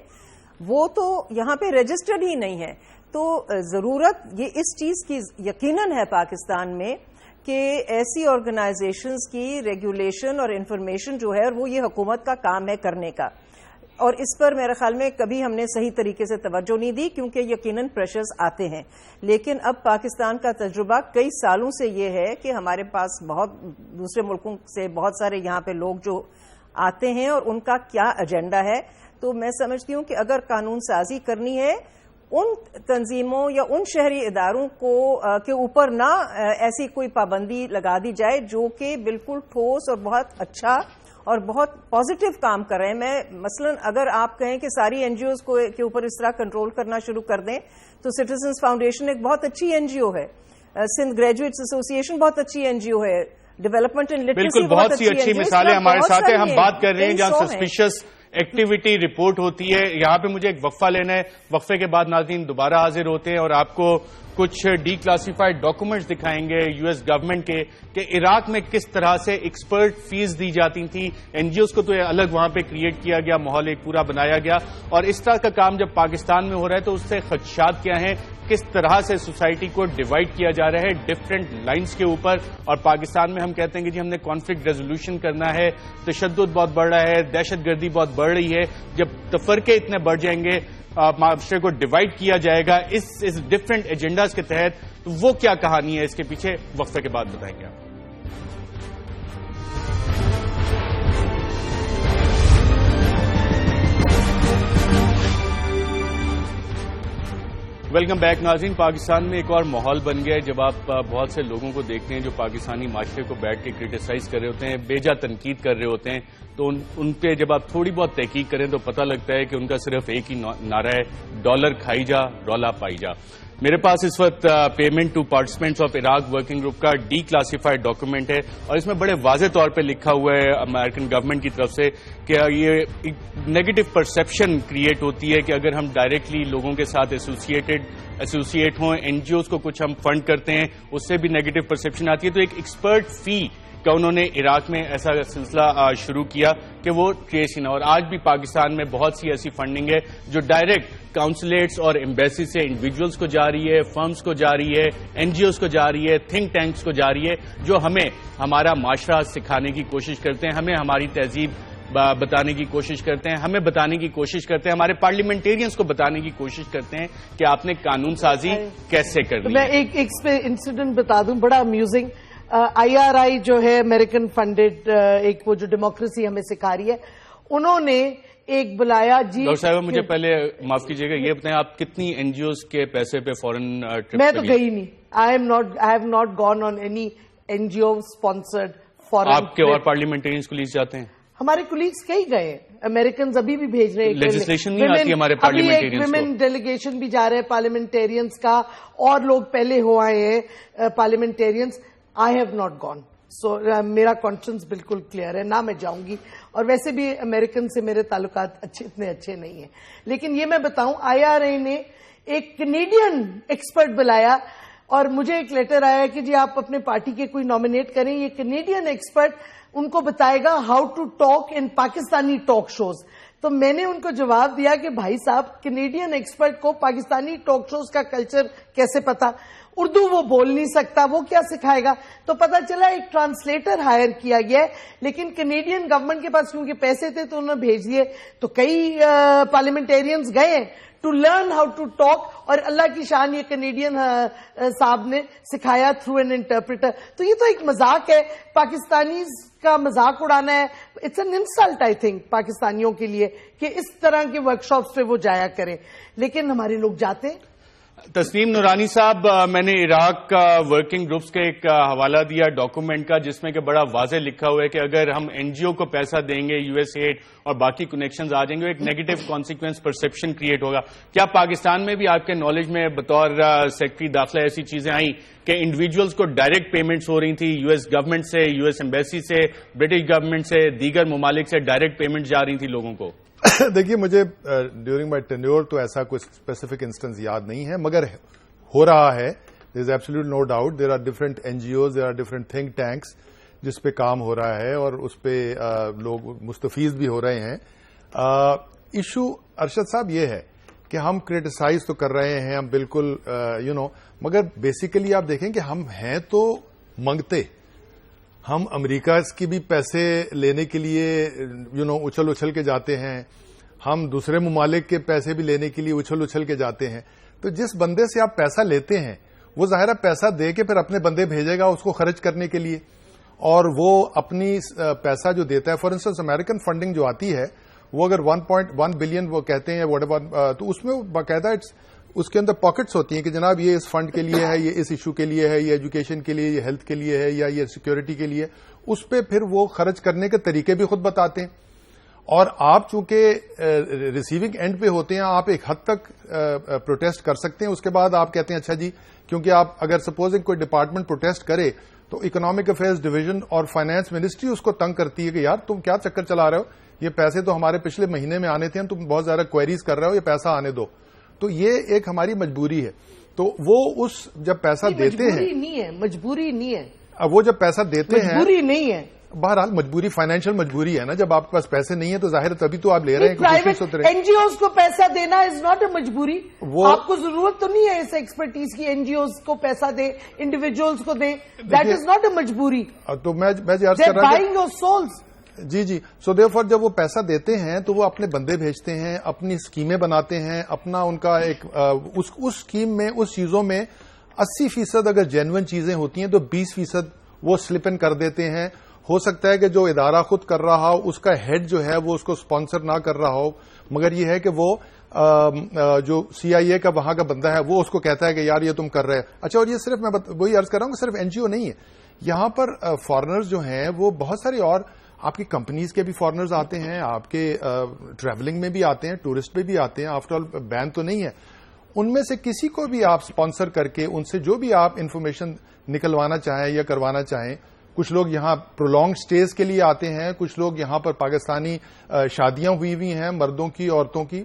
وہ تو یہاں پہ رجسٹرڈ ہی نہیں ہے. تو ضرورت یہ اس چیز کی یقیناً ہے پاکستان میں کہ ایسی آرگنائزیشنز کی ریگولیشن اور انفارمیشن جو ہے, اور وہ یہ حکومت کا کام ہے کرنے کا. اور اس پر میرے خیال میں کبھی ہم نے صحیح طریقے سے توجہ نہیں دی کیونکہ یقیناً پریشرز آتے ہیں. لیکن اب پاکستان کا تجربہ کئی سالوں سے یہ ہے کہ ہمارے پاس بہت دوسرے ملکوں سے بہت سارے یہاں پہ لوگ جو آتے ہیں اور ان کا کیا ایجنڈا ہے. تو میں سمجھتی ہوں کہ اگر قانون سازی کرنی ہے ان تنظیموں یا ان شہری اداروں کے اوپر نہ ایسی کوئی پابندی لگا دی جائے جو کہ بالکل ٹھوس اور بہت اچھا اور بہت پازیٹو کام کر رہے ہیں. میں مثلا اگر آپ کہیں کہ ساری این جی اوز کے اوپر اس طرح کنٹرول کرنا شروع کر دیں تو سٹیزنز فاؤنڈیشن ایک بہت اچھی این جی او ہے, سندھ گریجویٹس ایسوسی ایشن بہت اچھی این جی او ہے, ڈیولپمنٹ اینڈ لٹریسی بالکل بہت سی اچھی مثالیں ہمارے ساتھ ہیں. ہم بات کر رہے ہیں جہاں سسپیشس ایکٹیویٹی رپورٹ ہوتی ہے. یہاں پہ مجھے ایک وقفہ لینا ہے, وقفے کے بعد ناظرین دوبارہ حاضر ہوتے ہیں اور آپ کو کچھ ڈی کلاسیفائڈ ڈاکومنٹس دکھائیں گے یو ایس گورنمنٹ کے کہ عراق میں کس طرح سے ایکسپرٹ فیس دی جاتی تھی. این جی اوز کو تو الگ وہاں پہ کریٹ کیا گیا, ماحول ایک پورا بنایا گیا, اور اس طرح کا کام جب پاکستان میں ہو رہا ہے تو اس سے خدشات کیا ہیں, کس طرح سے سوسائٹی کو ڈیوائڈ کیا جا رہا ہے ڈفرینٹ لائنز کے اوپر. اور پاکستان میں ہم کہتے ہیں کہ جی ہم نے کانفلکٹ ریزولوشن کرنا ہے, تشدد بہت بڑھ رہا ہے, دہشت گردی بہت بڑھ رہی ہے. جب تفرقے اتنے بڑھ جائیں گے, معاشرے کو ڈیوائڈ کیا جائے گا اس ڈفرینٹ ایجنڈاز کے تحت, تو وہ کیا کہانی ہے اس کے پیچھے وقفے کے بعد بتائیں گے آپ. ویلکم بیک ناظرین. پاکستان میں ایک اور ماحول بن گیا ہے جب آپ بہت سے لوگوں کو دیکھتے ہیں جو پاکستانی معاشرے کو بیٹھ کے کرٹیسائز کر رہے ہوتے ہیں, بیجا تنقید کر رہے ہوتے ہیں, تو ان پہ جب آپ تھوڑی بہت تحقیق کریں تو پتہ لگتا ہے کہ ان کا صرف ایک ہی نعرہ ہے, ڈالر کھائی جا رولا پائی جا. میرے پاس اس وقت payment to participants of Iraq working group کا ڈی کلاسیفائڈ ڈاکومنٹ ہے, اور اس میں بڑے واضح طور پہ لکھا ہوا ہے امریکن گورنمنٹ کی طرف سے کہ یہ نیگیٹو پرسپشن کریٹ ہوتی ہے کہ اگر ہم ڈائریکٹلی لوگوں کے ساتھ ایسوسیٹ ہوں, این جی اوز کو کچھ ہم فنڈ کرتے ہیں, اس سے بھی نیگیٹو پرسپشن آتی ہے. تو ایک ایکسپرٹ فی کا انہوں نے عراق میں ایسا سلسلہ شروع کیا کہ وہ ٹریس ہی نہ. اور آج بھی پاکستان میں بہت سی ایسی فنڈنگ ہے جو ڈائریکٹ کاؤنسلیٹس اور ایمبیسی سے انڈیویجولز کو جا رہی ہے, فرمز کو جا رہی ہے, این جی اوز کو جا رہی ہے, تھنک ٹینکس کو جا رہی ہے, جو ہمیں ہمارا معاشرہ سکھانے کی کوشش کرتے ہیں, ہمیں ہماری تہذیب بتانے کی کوشش کرتے ہیں, ہمیں بتانے کی کوشش کرتے ہیں, ہمارے پارلیمنٹیرینز کو بتانے کی کوشش کرتے ہیں کہ آپ نے قانون سازی کیسے کرنی ہے. میں ایک اس پہ انسیڈنٹ بتا دوں بڑا امیوزنگ. آئی آر آئی جو ہے امریکن فنڈڈ ایک وہ جو ڈیموکریسی ہمیں سکھا رہی ہے, انہوں نے ایک بلایا. جی ڈاکٹر صاحب مجھے پہلے معاف کیجیے گا, یہ بتائیں آپ کتنی این جی اوز کے پیسے پہ فورن ٹرپ؟ میں تو گئی نہیں. I have not gone on any N G O sponsored foreign. آپ کے اور پارلیمنٹیرینز کو لیز جاتے ہیں؟ ہمارے کولیگز کئی گئے ہیں, امریکنز ابھی بھی بھیج رہے ہیں. لیجسلیشن نہیں آتی ہمارے پارلیمنٹیرینز کو. ویمن ڈیلیگیشن بھی جا رہے ہیں پارلیمنٹیرینز کا, اور لوگ پہلے ہو آئے ہیں parliamentarians. I have not gone, so میرا کانشنس بالکل کلیئر ہے, نہ میں جاؤں گی. اور ویسے بھی امریکن سے میرے تعلقات اتنے اچھے نہیں ہیں. لیکن یہ میں بتاؤں, آئی آر اے نے ایک کینیڈین ایکسپرٹ بلایا, اور مجھے ایک لیٹر آیا کہ جی آپ اپنے پارٹی کے کوئی نامینیٹ کریں. یہ کینیڈین ایکسپرٹ ان کو بتائے گا how to talk in Pakistani talk shows. تو میں نے ان کو جواب دیا کہ بھائی صاحب, کینیڈین ایکسپرٹ کو پاکستانی ٹاک شوز کا کلچر کیسے پتا, اردو وہ بول نہیں سکتا, وہ کیا سکھائے گا. تو پتا چلا ایک ٹرانسلیٹر ہائر کیا گیا ہے, لیکن کینیڈین گورنمنٹ کے پاس کیونکہ پیسے تھے تو انہوں نے بھیج دیے. تو کئی پارلیمنٹیرینز گئے ہیں to learn how to talk, اور اللہ کی شان یہ کینیڈین صاحب نے سکھایا تھرو این انٹرپریٹر. تو یہ تو ایک مذاق ہے, پاکستانی کا مذاق اڑانا ہے. It's an insult I think پاکستانیوں کے لیے کہ اس طرح کے ورکشاپس پہ وہ جایا کریں, لیکن ہمارے لوگ جاتے ہیں. تسنیم نورانی صاحب, میں نے عراق کا ورکنگ گروپس کا ایک حوالہ دیا ڈاکومنٹ کا, جس میں کہ بڑا واضح لکھا ہوا ہے کہ اگر ہم این جی او کو پیسہ دیں گے, یو ایس ایڈ اور باقی کنیکشنز آ جائیں گے, ایک نیگیٹو کانسیکوینس پرسپشن کریٹ ہوگا. کیا پاکستان میں بھی آپ کے نالج میں بطور سیکرٹری داخلہ ایسی چیزیں آئیں کہ انڈیویجولز کو ڈائریکٹ پیمنٹس ہو رہی تھی, یو ایس گورنمنٹ سے, یو ایس ایمبیسی سے, برٹش گورنمنٹ سے, دیگر ممالک سے ڈائریکٹ پیمنٹ جا رہی تھی لوگوں کو؟ دیکھیے, مجھے ڈیورنگ مائی ٹینیور تو ایسا کوئی اسپیسیفک انسٹنس یاد نہیں ہے, مگر ہو رہا ہے. There is absolute no doubt, there are different N G Os, there are different think tanks جس پہ کام ہو رہا ہے, اور اس پہ لوگ مستفید بھی ہو رہے ہیں. ایشو ارشد صاحب یہ ہے کہ ہم کریٹیسائز تو کر رہے ہیں, ہم بالکل مگر بیسیکلی آپ دیکھیں کہ ہم ہیں تو منگتے. ہم امریکہ کی بھی پیسے لینے کے لیے اچھل کے جاتے ہیں. ہم دوسرے ممالک کے پیسے بھی لینے کے لیے اچھل اچھل کے جاتے ہیں. تو جس بندے سے آپ پیسہ لیتے ہیں وہ ظاہرہ پیسہ دے کے پھر اپنے بندے بھیجے گا اس کو خرچ کرنے کے لیے, اور وہ اپنی پیسہ جو دیتا ہے, فار انسٹنس امریکن فنڈنگ جو آتی ہے وہ اگر 1.1 بلین وہ کہتے ہیں واٹ ایور, تو اس میں باقاعدہ اس کے اندر پاکٹس ہوتی ہیں کہ جناب یہ اس فنڈ کے لیے ہے, یہ اس ایشو کے لیے ہے, یہ ایجوکیشن کے لیے, یہ ہیلتھ کے لیے ہے, یا یہ سیکورٹی کے لیے. اس پہ پھر وہ خرچ کرنے کے طریقے بھی خود بتاتے ہیں. اور آپ چونکہ ریسیونگ اینڈ پہ ہوتے ہیں, آپ ایک حد تک پروٹیسٹ کر سکتے ہیں. اس کے بعد آپ کہتے ہیں اچھا جی, کیونکہ آپ اگر سپوزنگ کوئی ڈپارٹمنٹ پروٹیسٹ کرے تو اکنامک افیئرز ڈویژن اور فائنانس منسٹری اس کو تنگ کرتی ہے کہ یار تم کیا چکر چلا رہے ہو, یہ پیسے تو ہمارے پچھلے مہینے میں آنے تھے, تم بہت زیادہ کوئریز کر رہے ہو, یہ پیسہ آنے دو. تو یہ ایک ہماری مجبوری ہے. تو وہ اس جب پیسہ دیتے ہیں, مجبوری نہیں ہے, وہ جب پیسہ دیتے ہیں, مجبوری نہیں ہے. بہرحال مجبوری فائنینشیل مجبوری ہے نا, جب آپ کے پاس پیسے نہیں ہیں تو ظاہر تبھی تو آپ لے رہے ہیں. پرائیویٹ این جی اوز کو پیسہ دینا از ناٹ اے مجبوری. آپ کو ضرورت تو نہیں ہے اس ایکسپرٹیز کی, این جی اوز کو پیسہ دیں, انڈیویجولز کو دیں, دیٹ از ناٹ اے مجبوری. تو میں عرض کر رہا بائنگ یور سولز. جی سو دیئرفور جب وہ پیسہ دیتے ہیں تو وہ اپنے بندے بھیجتے ہیں, اپنی اسکیمیں بناتے ہیں, اپنا ان کا ایک اس اسکیم میں, اس چیزوں میں 80% اگر جینوئن چیزیں ہوتی ہیں تو 20% وہ سلپ ان کر دیتے ہیں. ہو سکتا ہے کہ جو ادارہ خود کر رہا ہو اس کا ہیڈ جو ہے وہ اس کو اسپانسر نہ کر رہا ہو, مگر یہ ہے کہ وہ جو CIA کا وہاں کا بندہ ہے وہ اس کو کہتا ہے کہ یار یہ تم کر رہے ہیں. اچھا, اور یہ صرف میں وہی عرض کر رہا ہوں کہ صرف NGO نہیں ہے, یہاں پر فارنرز جو ہیں وہ بہت ساری اور آپ کی کمپنیز کے بھی فارنرز آتے ہیں, آپ کے ٹریولنگ میں بھی آتے ہیں, ٹورسٹ پہ بھی آتے ہیں. آفٹر آل بین تو نہیں ہے. ان میں سے کسی کو بھی آپ اسپانسر کر کے ان سے جو بھی آپ انفارمیشن نکلوانا چاہیں یا کروانا چاہیں. کچھ لوگ یہاں پرولونگ سٹیز کے لیے آتے ہیں, کچھ لوگ یہاں پر پاکستانی شادیاں ہوئی ہیں مردوں کی, عورتوں کی,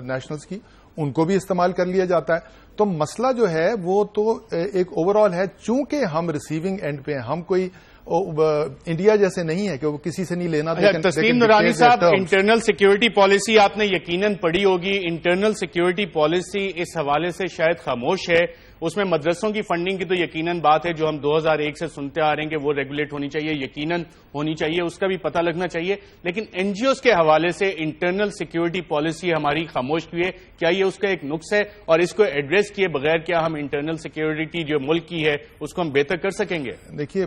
نیشنلز کی, ان کو بھی استعمال کر لیا جاتا ہے. تو مسئلہ جو ہے وہ تو ایک اوور آل ہے. چونکہ ہم ریسیونگ اینڈ پہ ہیں, ہم کوئی انڈیا جیسے نہیں ہے کہ وہ کسی سے نہیں لینا. تسلیم نورانی صاحب, انٹرنل سیکیورٹی پالیسی آپ نے یقیناً پڑھی ہوگی. انٹرنل سیکیورٹی پالیسی اس حوالے سے شاید خاموش ہے. اس میں مدرسوں کی فنڈنگ کی تو یقیناً بات ہے جو ہم 2001 سے سنتے آ رہے ہیں کہ وہ ریگولیٹ ہونی چاہیے, یقیناً ہونی چاہیے, اس کا بھی پتہ لگنا چاہیے. لیکن NGOs کے حوالے سے انٹرنل سیکیورٹی پالیسی ہماری خاموش کی ہے. کیا یہ اس کا ایک نقص ہے, اور اس کو ایڈریس کیے بغیر کیا ہم انٹرنل سیکیورٹی جو ملک کی ہے اس کو ہم بہتر کر سکیں گے؟ دیکھیے,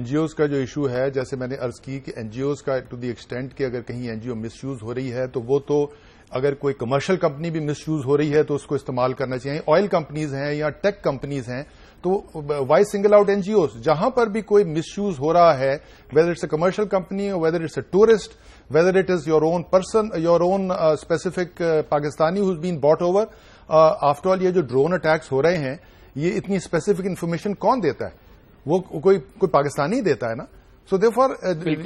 NGOs کا جو ایشو ہے, جیسے میں نے عرض کی کہ NGOs کا ٹو دی ایکسٹینٹ کہ اگر کہیں NGO مس یوز ہو رہی ہے تو وہ تو اگر کوئی کمرشل کمپنی بھی مس یوز ہو رہی ہے تو اس کو استعمال کرنا چاہیے. آئل کمپنیز ہیں یا ٹیک کمپنیز ہیں, تو وائی سنگل آؤٹ NGOs, جہاں پر بھی کوئی مس یوز ہو رہا ہے, whether it's a commercial company, whether it's a tourist, whether it is your own person, your own specific Pakistani who's been bought over. After all یہ جو ڈرون اٹیکس ہو رہے ہیں یہ اتنی اسپیسیفک انفارمیشن کون دیتا ہے؟ وہ کوئی پاکستانی دیتا ہے نا. سو دیئرفور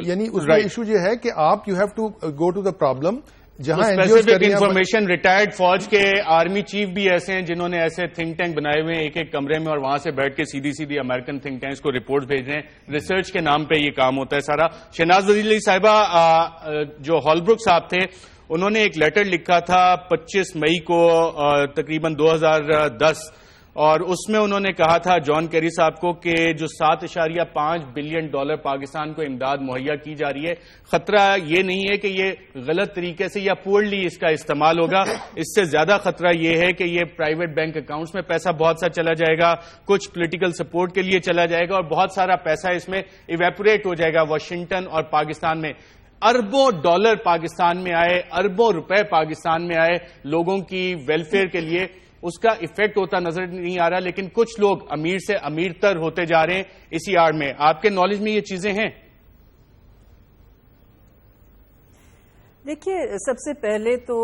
یعنی اس کا ایشو یہ ہے کہ آپ you have to go to the problem جہاں انفارمیشن. ریٹائرڈ فوج کے آرمی چیف بھی ایسے ہیں جنہوں نے ایسے تھنک ٹینک بنائے ہوئے ہیں ایک ایک کمرے میں, اور وہاں سے بیٹھ کے سیدھی امریکن تھنک ٹینکس کو رپورٹ بھیج رہے ہیں. ریسرچ کے نام پہ یہ کام ہوتا ہے سارا. شہناز وزیر علی صاحبہ, جو ہالبروک صاحب تھے, انہوں نے ایک لیٹر لکھا تھا 25 مئی کو تقریباً 2010, اور اس میں انہوں نے کہا تھا جان کیری صاحب کو کہ جو $7.5 بلین پاکستان کو امداد مہیا کی جا رہی ہے, خطرہ یہ نہیں ہے کہ یہ غلط طریقے سے یا پورلی اس کا استعمال ہوگا. اس سے زیادہ خطرہ یہ ہے کہ یہ پرائیویٹ بینک اکاؤنٹس میں پیسہ بہت سا چلا جائے گا, کچھ پولیٹیکل سپورٹ کے لیے چلا جائے گا, اور بہت سارا پیسہ اس میں ایویپوریٹ ہو جائے گا واشنگٹن اور پاکستان میں. اربوں ڈالر پاکستان میں آئے, اربوں روپے پاکستان میں آئے لوگوں کی ویلفیئر کے لیے, اس کا ایفیکٹ ہوتا نظر نہیں آ رہا. لیکن کچھ لوگ امیر سے امیر تر ہوتے جا رہے ہیں اسی آڑ میں. آپ کے نالج میں یہ چیزیں ہیں؟ دیکھیے, سب سے پہلے تو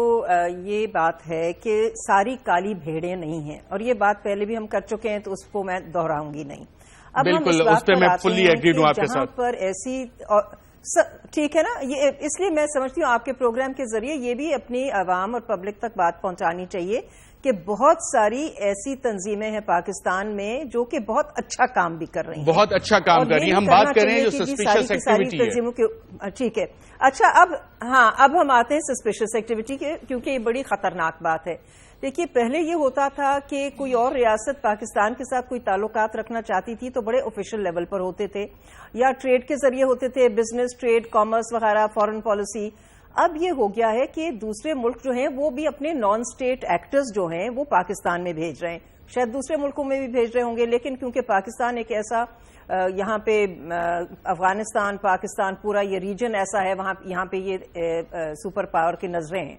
یہ بات ہے کہ ساری کالی بھیڑیں نہیں ہیں, اور یہ بات پہلے بھی ہم کر چکے ہیں تو اس کو میں دہراؤں گی نہیں. اب بالکل, اس پہ میں فلی ایگریڈ ہوں آپ کے ساتھ. پر ایسی ٹھیک ہے نا, یہ اس لیے میں سمجھتی ہوں آپ کے پروگرام کے ذریعے یہ بھی اپنی عوام اور پبلک تک بات پہنچانی چاہیے کہ بہت ساری ایسی تنظیمیں ہیں پاکستان میں جو کہ بہت اچھا کام بھی کر رہی ہیں, بہت اچھا کام کر رہی ہیں. ہم بات کر رہے ہیں جو سسپیشس ایکٹیویٹی ہے. ٹھیک ہے. اچھا, اب ہم آتے ہیں سسپیشس ایکٹیویٹی کے, کیونکہ یہ بڑی خطرناک بات ہے. دیکھیے, پہلے یہ ہوتا تھا کہ کوئی اور ریاست پاکستان کے ساتھ کوئی تعلقات رکھنا چاہتی تھی تو بڑے آفیشیل لیول پر ہوتے تھے, یا ٹریڈ کے ذریعے ہوتے تھے, بزنس, ٹریڈ, کامرس وغیرہ, فارن پالیسی. اب یہ ہو گیا ہے کہ دوسرے ملک جو ہیں وہ بھی اپنے نان اسٹیٹ ایکٹرز جو ہیں وہ پاکستان میں بھیج رہے ہیں. شاید دوسرے ملکوں میں بھی بھیج رہے ہوں گے, لیکن کیونکہ پاکستان ایک ایسا یہاں پہ افغانستان, پاکستان, پورا یہ ریجن ایسا ہے, یہاں پہ یہ سپر پاور کی نظریں ہیں.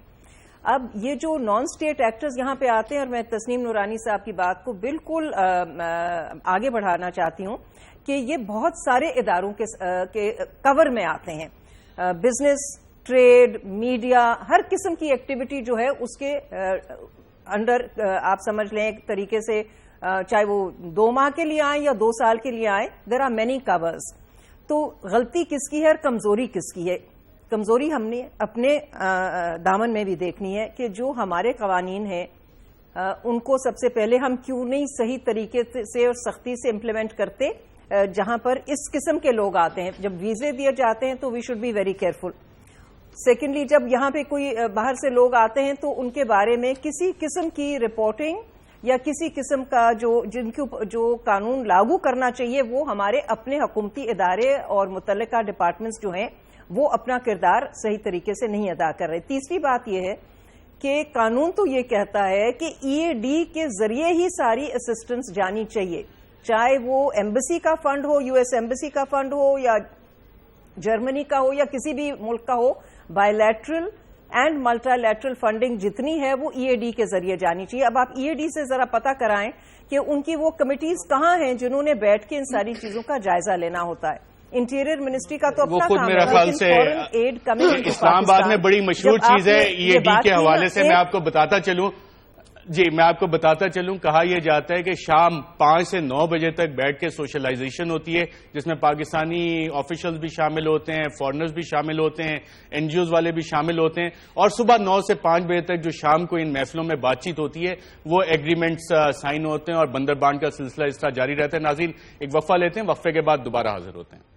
اب یہ جو نان اسٹیٹ ایکٹرز یہاں پہ آتے ہیں, اور میں تسنیم نورانی صاحب کی بات کو بالکل آگے بڑھانا چاہتی ہوں کہ یہ بہت سارے اداروں کے کور میں آتے ہیں. بزنس, ٹریڈ, میڈیا, ہر قسم کی ایکٹیویٹی جو ہے اس کے انڈر آپ سمجھ لیں ایک طریقے سے, چاہے وہ 2 ماہ کے لیے آئیں یا 2 سال کے لیے آئیں, دیر آر مینی کورز. تو غلطی کس کی ہے اور کمزوری کس کی ہے؟ کمزوری ہم نے اپنے دامن میں بھی دیکھنی ہے کہ جو ہمارے قوانین ہیں ان کو سب سے پہلے ہم کیوں نہیں صحیح طریقے سے اور سختی سے امپلیمنٹ کرتے جہاں پر اس قسم کے لوگ آتے ہیں. جب ویزے دیے جاتے ہیں تو we should be very careful. Secondly, جب یہاں پہ کوئی باہر سے لوگ آتے ہیں تو ان کے بارے میں کسی قسم کی رپورٹنگ یا کسی قسم کا جو قانون لاگو کرنا چاہیے وہ ہمارے اپنے حکومتی ادارے اور متعلقہ ڈپارٹمنٹس جو ہیں وہ اپنا کردار صحیح طریقے سے نہیں ادا کر رہے. تیسری بات یہ ہے کہ قانون تو یہ کہتا ہے کہ EAD کے ذریعے ہی ساری اسسٹنس جانی چاہیے, چاہے وہ ایمبیسی کا فنڈ ہو, US ایمبیسی کا فنڈ ہو یا جرمنی کا ہو یا کسی بھی ملک کا ہو. Bilateral and multilateral funding جتنی ہے وہ EAD کے ذریعے جانی چاہیے. اب آپ EAD سے ذرا پتہ کرائیں کہ ان کی وہ کمیٹیز کہاں ہیں جنہوں نے بیٹھ کے ان ساری چیزوں کا جائزہ لینا ہوتا ہے. انٹیریئر منسٹری کا تو اپنا کام ہے, خیال سے اسلام آباد میں بڑی مشہور چیز ہے EAD کے حوالے سے میں آپ کو بتاتا چلوں. جی, میں آپ کو بتاتا چلوں, کہا یہ جاتا ہے کہ شام 5 سے 9 بجے تک بیٹھ کے سوشلائزیشن ہوتی ہے جس میں پاکستانی آفیشلز بھی شامل ہوتے ہیں, فارنرز بھی شامل ہوتے ہیں, NGOز والے بھی شامل ہوتے ہیں, اور صبح 9 سے 5 بجے تک جو شام کو ان محفلوں میں بات چیت ہوتی ہے وہ ایگریمنٹس سائن ہوتے ہیں اور بندر بانڈ کا سلسلہ اس طرح جاری رہتا ہے. ناظرین, ایک وقفہ لیتے ہیں, وقفے کے بعد دوبارہ حاضر ہوتے ہیں.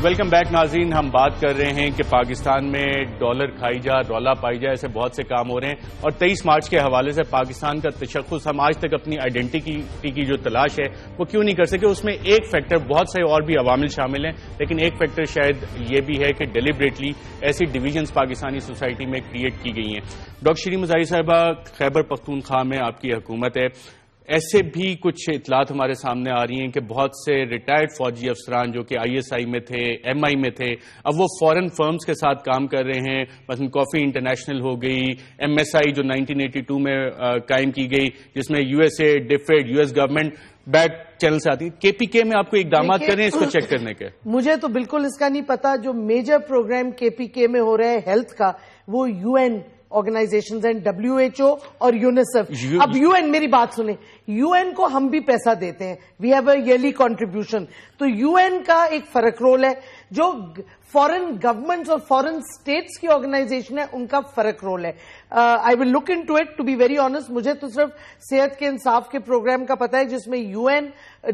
ویلکم بیک ناظرین. ہم بات کر رہے ہیں کہ پاکستان میں ڈالر کھائی جا, رولا پائی جا, ایسے بہت سے کام ہو رہے ہیں, اور 23 مارچ کے حوالے سے پاکستان کا تشخص, ہم آج تک اپنی آئیڈینٹی کی جو تلاش ہے وہ کیوں نہیں کر سکے. اس میں ایک فیکٹر, بہت سے اور بھی عوامل شامل ہیں, لیکن ایک فیکٹر شاید یہ بھی ہے کہ ڈیلیبریٹلی ایسی ڈویژنز پاکستانی سوسائٹی میں کریٹ کی گئی ہیں. ڈاکٹر شیریں مزاحی صاحبہ, خیبر پختونخوا میں آپ کی حکومت ہے, ایسے بھی کچھ اطلاعات ہمارے سامنے آ رہی ہیں کہ بہت سے ریٹائرڈ فوجی افسران جو کہ ISI میں تھے, MI میں تھے, اب وہ فورن فرمز کے ساتھ کام کر رہے ہیں. مثلا کافی انٹرنیشنل ہو گئی, MSI جو 1982 میں قائم کی گئی جس میں USA, DFID, US government back channel سے آتی. KPK میں آپ کو اقدامات کر رہے ہیں اس کو چیک کرنے کے؟ مجھے تو بالکل اس کا نہیں پتا. جو میجر پروگرام KPK میں ہو رہا ہے ہیلتھ کا وہ UN آرگنائزیشنز ہیں, WHO اور یونیسیف. اب UN, میری بات سنیں, UN کو ہم بھی پیسہ دیتے ہیں, we have a yearly contribution. تو UN کا ایک فرق رول ہے, جو فورن گورنمنٹس اور فورن اسٹیٹس کی آرگنائزیشن ہے ان کا فرق رول ہے. I will look into it, to be very honest. مجھے تو صرف صحت کے انصاف کے پروگرام کا پتا ہے جس میں UN,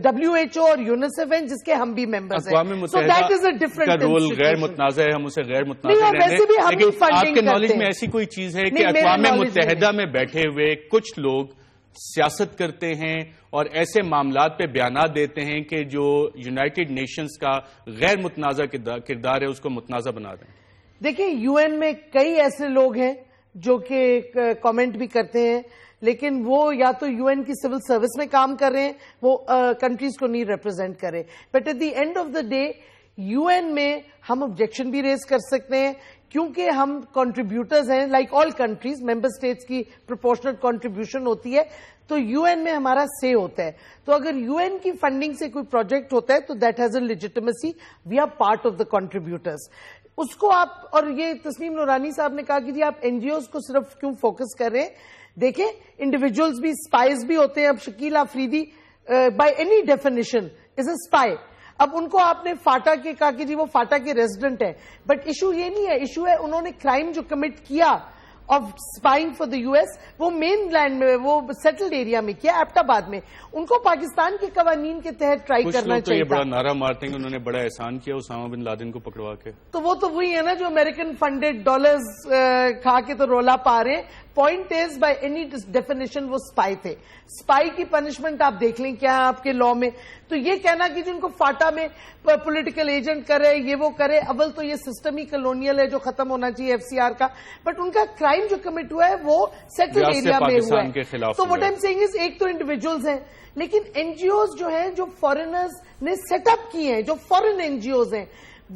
WHO اور یونیسیف ہیں جس کے ہم بھی ممبرز ہیں. اقوام متحدہ کا رول غیر متنازع ہے, ہم اسے غیر متنازع رہنے ہیں, لیکن آپ کے نالج میں ایسی کوئی چیز ہے کہ اقوام متحدہ میں بیٹھے ہوئے کچھ لوگ سیاست کرتے ہیں اور ایسے معاملات پہ بیانات دیتے ہیں کہ جو یونائٹڈ نیشنز کا غیر متنازع کردار ہے اس کو متنازع بنا رہے ہیں؟ دیکھیں, UN میں کئی ایسے لوگ ہیں جو کہ کامنٹ بھی کرتے ہیں, لیکن وہ یا تو UN کی سول سروس میں کام کر رہے ہیں, وہ کنٹریز کو نہیں ریپرزینٹ کر رہے. But at the end of the day UN میں ہم آبجیکشن بھی ریز کر سکتے ہیں کیونکہ ہم کنٹریبیوٹرز ہیں. Like all countries, member states کی پروپورشنل کنٹریبیوشن ہوتی ہے, تو UN میں ہمارا سے ہوتا ہے. تو اگر UN کی فنڈنگ سے کوئی پروجیکٹ ہوتا ہے تو that has a legitimacy, we are part of the contributors. اس کو آپ, اور یہ تسنیم نورانی صاحب نے کہا کہ جی آپ NGOز کو صرف کیوں فوکس کر رہے ہیں. دیکھیں, انڈیویجولز بھی اسپائز بھی ہوتے ہیں. اب Shakeel Afridi by any definition is a spy. اب ان کو آپ نے فاٹا کے کہا کہ جی وہ فاٹا کے ریزیڈنٹ ہیں, بٹ ایشو یہ نہیں ہے. ایشو ہے انہوں نے کرائم جو کمٹ کیا of spying for the US, وہ مین لینڈ میں, وہ سیٹلڈ ایریا میں کیا, ایبٹ آباد میں. ان کو پاکستان کے قوانین کے تحت ٹرائی کرنا چاہیے. یہ بڑا نعرہ مارتے ہیں کہ انہوں نے بڑا احسان کیا اسامہ بن لادن کو پکڑوا کے. تو وہ تو وہی ہے نا جو امریکن فنڈڈ ڈالرز کھا کے تو رولا پا رہے ہیں. Point is by any definition وہ اسپائی تھے. اسپائی کی پنشمنٹ آپ دیکھ لیں کیا آپ کے لا میں. تو یہ کہنا کہ جن کو فاٹا میں پولیٹیکل ایجنٹ کرے یہ وہ کرے, اول تو یہ سسٹم ہی کلونیل ہے جو ختم ہونا چاہیے FCR کا, بٹ ان کا کرائم جو کمٹ ہوا ہے وہ سیٹل ایریا میں ہوا ہے. تو وٹ آئی ایم سیئنگ از ایک تو انڈیویجولز ہیں, لیکن NGOs جو ہیں جو فارنرز نے سیٹ اپ کی ہیں, جو فورن NGOs ہیں,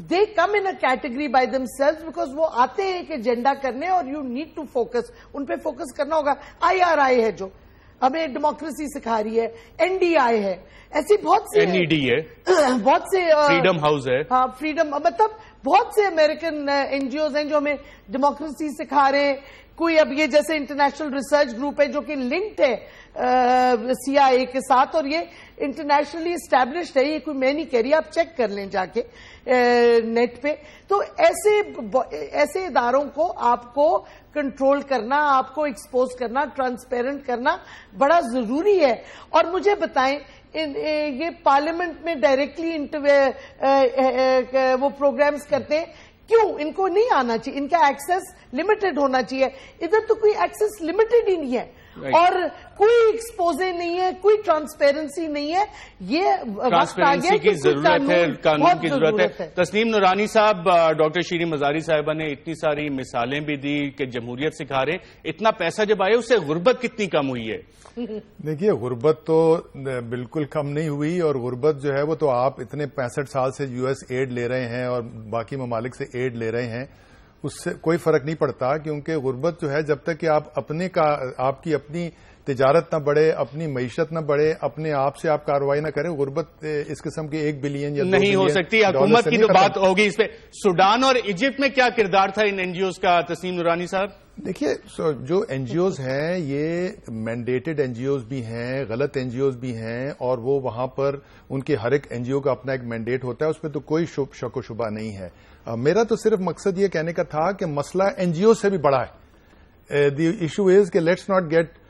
they come in a category by themselves because وہ آتے ہیں ایک ایجنڈا کرنے اور you need to focus, ان پہ فوکس کرنا ہوگا. IRI ہے جو ہمیں ڈیموکریسی سکھا رہی ہے, NDI ہے, ایسی بہت سے NED ہے, بہت سے فریڈم ہاؤس ہے, ہاں فریڈم, مطلب بہت سے امریکن NGOs ہیں جو ہمیں ڈیموکریسی سکھا رہے ہیں. کوئی اب یہ جیسے انٹرنیشنل ریسرچ گروپ ہے جو کہ لنکڈ ہے CIA کے ساتھ, اور یہ انٹرنیشنلی اسٹیبلشڈ ہے, یہ کوئی میں نہیں کہہ رہی, آپ چیک کر لیں جا کے نیٹ پہ. تو ایسے اداروں کو آپ کو کنٹرول کرنا, آپ کو ایکسپوز کرنا, ٹرانسپیرنٹ کرنا بڑا ضروری ہے. اور مجھے بتائیں یہ پارلیمنٹ میں ڈائریکٹلی وہ پروگرامز کرتے ہیں, کیوں ان کو نہیں آنا چاہیے؟ ان کا ایکسس لمیٹڈ ہونا چاہیے. ادھر تو کوئی ایکسس لمیٹڈ ہی نہیں ہے, اور کوئی ایکسپوزے نہیں ہے, کوئی ٹرانسپیرنسی نہیں ہے. یہ ٹرانسپیرنسی کی ضرورت ہے, قانون کی ضرورت ہے. تسنیم نورانی صاحب, ڈاکٹر شیریں مزاری صاحبہ نے اتنی ساری مثالیں بھی دی کہ جمہوریت سکھا رہے, اتنا پیسہ جب آئے اس سے غربت کتنی کم ہوئی ہے؟ دیکھیے غربت تو بالکل کم نہیں ہوئی, اور غربت جو ہے وہ تو آپ اتنے 65 سال سے US ایڈ لے رہے ہیں اور باقی ممالک سے ایڈ لے رہے ہیں, اس سے کوئی فرق نہیں پڑتا. کیونکہ غربت جو ہے جب تک کہ آپ کی اپنی تجارت نہ بڑھے, اپنی معیشت نہ بڑھے, اپنے آپ سے آپ کارروائی نہ کریں, غربت اس قسم کے 1 بلین یا 2 نہیں ہو سکتی. حکومت کی تو بات ہوگی اس پہ. سوڈان اور ایجپٹ میں کیا کردار تھا ان NGOs کا, تسنیم نورانی صاحب؟ دیکھیے جو NGOs ہیں یہ مینڈیٹڈ NGOs بھی ہیں, غلط NGOs بھی ہیں, اور وہ وہاں پر ان کے ہر ایک NGO کا اپنا ایک مینڈیٹ ہوتا ہے, اس پہ تو کوئی شک و شبہ نہیں ہے. میرا تو صرف مقصد یہ کہنے کا تھا کہ مسئلہ NGOs سے بھی بڑا ہے. دی ایشو از کہ let's not get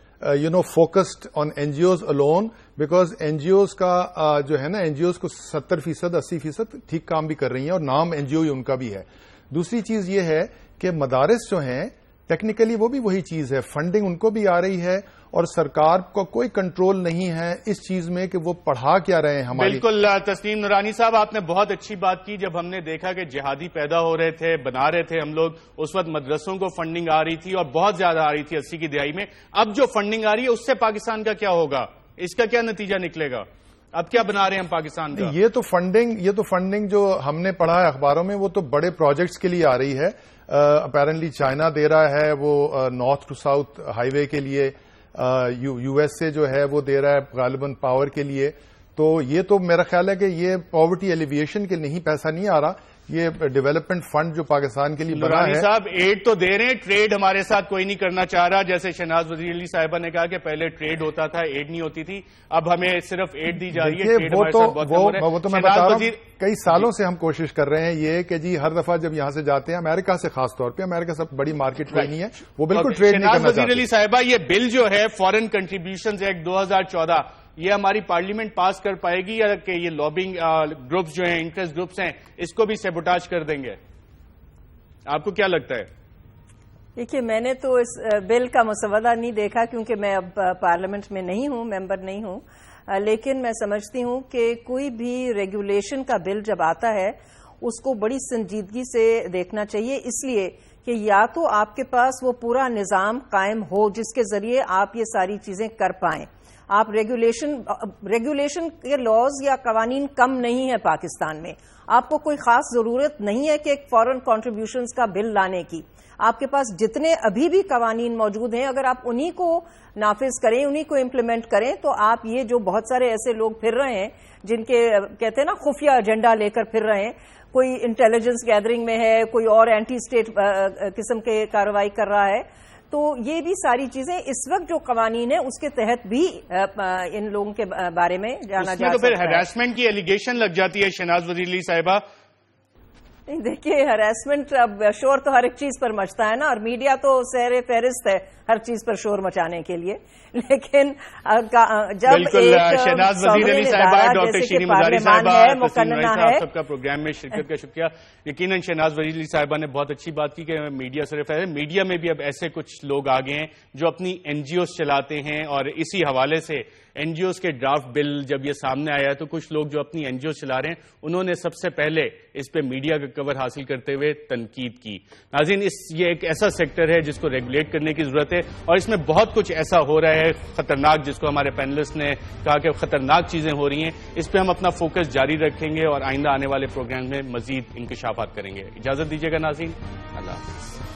focused on NGOs alone, because NGOs کا جو ہے نا, NGOs کو 70% 80% ٹھیک کام بھی کر رہی ہیں, اور نام NGO ہی ان کا بھی ہے. دوسری چیز یہ ہے کہ مدارس جو ہیں ٹیکنیکلی وہ بھی وہی چیز ہے, فنڈنگ ان کو بھی آ رہی ہے, اور سرکار کو کوئی کنٹرول نہیں ہے اس چیز میں کہ وہ پڑھا کیا رہے ہیں ہماری. بالکل تسنیم نورانی صاحب, آپ نے بہت اچھی بات کی. جب ہم نے دیکھا کہ جہادی پیدا ہو رہے تھے, بنا رہے تھے ہم لوگ, اس وقت مدرسوں کو فنڈنگ آ رہی تھی, اور بہت زیادہ آ رہی تھی 80 کی دہائی میں. اب جو فنڈنگ آ رہی ہے اس سے پاکستان کا کیا ہوگا, اس کا کیا نتیجہ نکلے گا؟ اب کیا بنا رہے ہیں ہم پاکستان کا؟ یہ تو فنڈنگ جو ہم نے پڑھا ہے اخباروں میں, وہ تو بڑے پروجیکٹس کے لیے آ رہی ہے. اپیرنٹلی چائنا دے رہا ہے وہ نارتھ ٹو ساؤتھ ہائی وے کے لیے, USA جو ہے وہ دے رہا ہے غالباً پاور کے لیے. تو یہ تو میرا خیال ہے کہ یہ پاورٹی ایلیویشن کے نہیں پیسہ نہیں آ رہا, یہ ڈیولپمنٹ فنڈ جو پاکستان کے لیے بنا ہے. صاحب ایڈ تو دے رہے ہیں, ٹریڈ ہمارے ساتھ کوئی نہیں کرنا چاہ رہا. جیسے شہناز وزیر علی صاحبہ نے کہا کہ پہلے ٹریڈ ہوتا تھا, ایڈ نہیں ہوتی تھی, اب ہمیں صرف ایڈ دی جا رہی ہے. وہ تو میں بتا رہا ہوں, کئی سالوں سے ہم کوشش کر رہے ہیں یہ کہ جی ہر دفعہ جب یہاں سے جاتے ہیں, امریکہ سے خاص طور پہ, امریکہ سے بڑی مارکیٹ کوئی نہیں ہے, وہ بالکل ٹریڈ نہیں کرنا چاہتے. شہناز وزیر علی صاحبہ, یہ بل جو ہے فورن کنٹریبیوشنز ایکٹ 2014, یہ ہماری پارلیمنٹ پاس کر پائے گی, یا کہ یہ لابنگ گروپس جو ہیں, انٹرسٹ گروپس ہیں, اس کو بھی سیبوٹاج کر دیں گے؟ آپ کو کیا لگتا ہے؟ دیکھیے میں نے تو اس بل کا مسودہ نہیں دیکھا, کیونکہ میں اب پارلیمنٹ میں نہیں ہوں, ممبر نہیں ہوں, لیکن میں سمجھتی ہوں کہ کوئی بھی ریگولیشن کا بل جب آتا ہے اس کو بڑی سنجیدگی سے دیکھنا چاہیے, اس لیے کہ یا تو آپ کے پاس وہ پورا نظام قائم ہو جس کے ذریعے آپ یہ ساری چیزیں کر پائیں. آپ ریگولیشن کے لاز یا قوانین کم نہیں ہے پاکستان میں, آپ کو کوئی خاص ضرورت نہیں ہے کہ ایک فورن کنٹریبیوشنز کا بل لانے کی. آپ کے پاس جتنے ابھی بھی قوانین موجود ہیں, اگر آپ انہی کو نافذ کریں, انہی کو امپلیمنٹ کریں, تو آپ یہ جو بہت سارے ایسے لوگ پھر رہے ہیں جن کے کہتے ہیں نا خفیہ ایجنڈا لے کر پھر رہے ہیں, کوئی انٹیلیجنس گیدرنگ میں ہے, کوئی اور اینٹی اسٹیٹ قسم کے کارروائی کر رہا ہے, تو یہ بھی ساری چیزیں اس وقت جو قوانین ہیں اس کے تحت بھی ان لوگوں کے بارے میں جانا جا سکتا ہے. اس میں تو پھر ہیراسمنٹ کی ایلیگیشن لگ جاتی ہے شہناز وزیر علی صاحبہ. شہناز وزیر علی صاحبہ, یہ بل جو ہے فورن کنٹریبیوشنز ایکٹ 2014, یہ ہماری پارلیمنٹ پاس کر پائے گی, یا کہ یہ لابنگ گروپس جو ہیں, انٹرسٹ گروپس ہیں, اس کو بھی سیبوٹاج کر دیں گے؟ دیکھیے ہراسمنٹ اب شور تو ہر ایک چیز پر مچتا ہے نا، اور میڈیا تو سیر فہرست ہے ہر چیز پر شور مچانے کے لیے، لیکن جب شہناز وزیر علی صاحبہ، ڈاکٹر شیریں مزاری صاحبہ، مقننہ ہے، سب کا پروگرام میں شرکت کا شکریہ۔ یقیناً شہناز وزیر علی صاحبہ نے بہت اچھی بات کی کہ میڈیا صرف ہے، میڈیا میں بھی اب ایسے کچھ لوگ آگے ہیں جو اپنی این جی اوز چلاتے ہیں، اور اسی حوالے سے این جی اوز کے ڈرافٹ بل جب یہ سامنے آیا تو کچھ لوگ جو اپنی این جی اوز چلا رہے ہیں انہوں نے سب سے پہلے اس پہ میڈیا کا کور حاصل کرتے ہوئے تنقید کی۔ ناظرین، یہ ایک ایسا سیکٹر ہے جس کو ریگولیٹ کرنے کی ضرورت ہے، اور اس میں بہت کچھ ایسا ہو رہا ہے خطرناک، جس کو ہمارے پینلسٹ نے کہا کہ خطرناک چیزیں ہو رہی ہیں۔ اس پہ ہم اپنا فوکس جاری رکھیں گے اور آئندہ آنے والے پروگرام میں مزید انکشافات کریں گے۔ اجازت دیجیے گا ناظرین، اللہ حافظ۔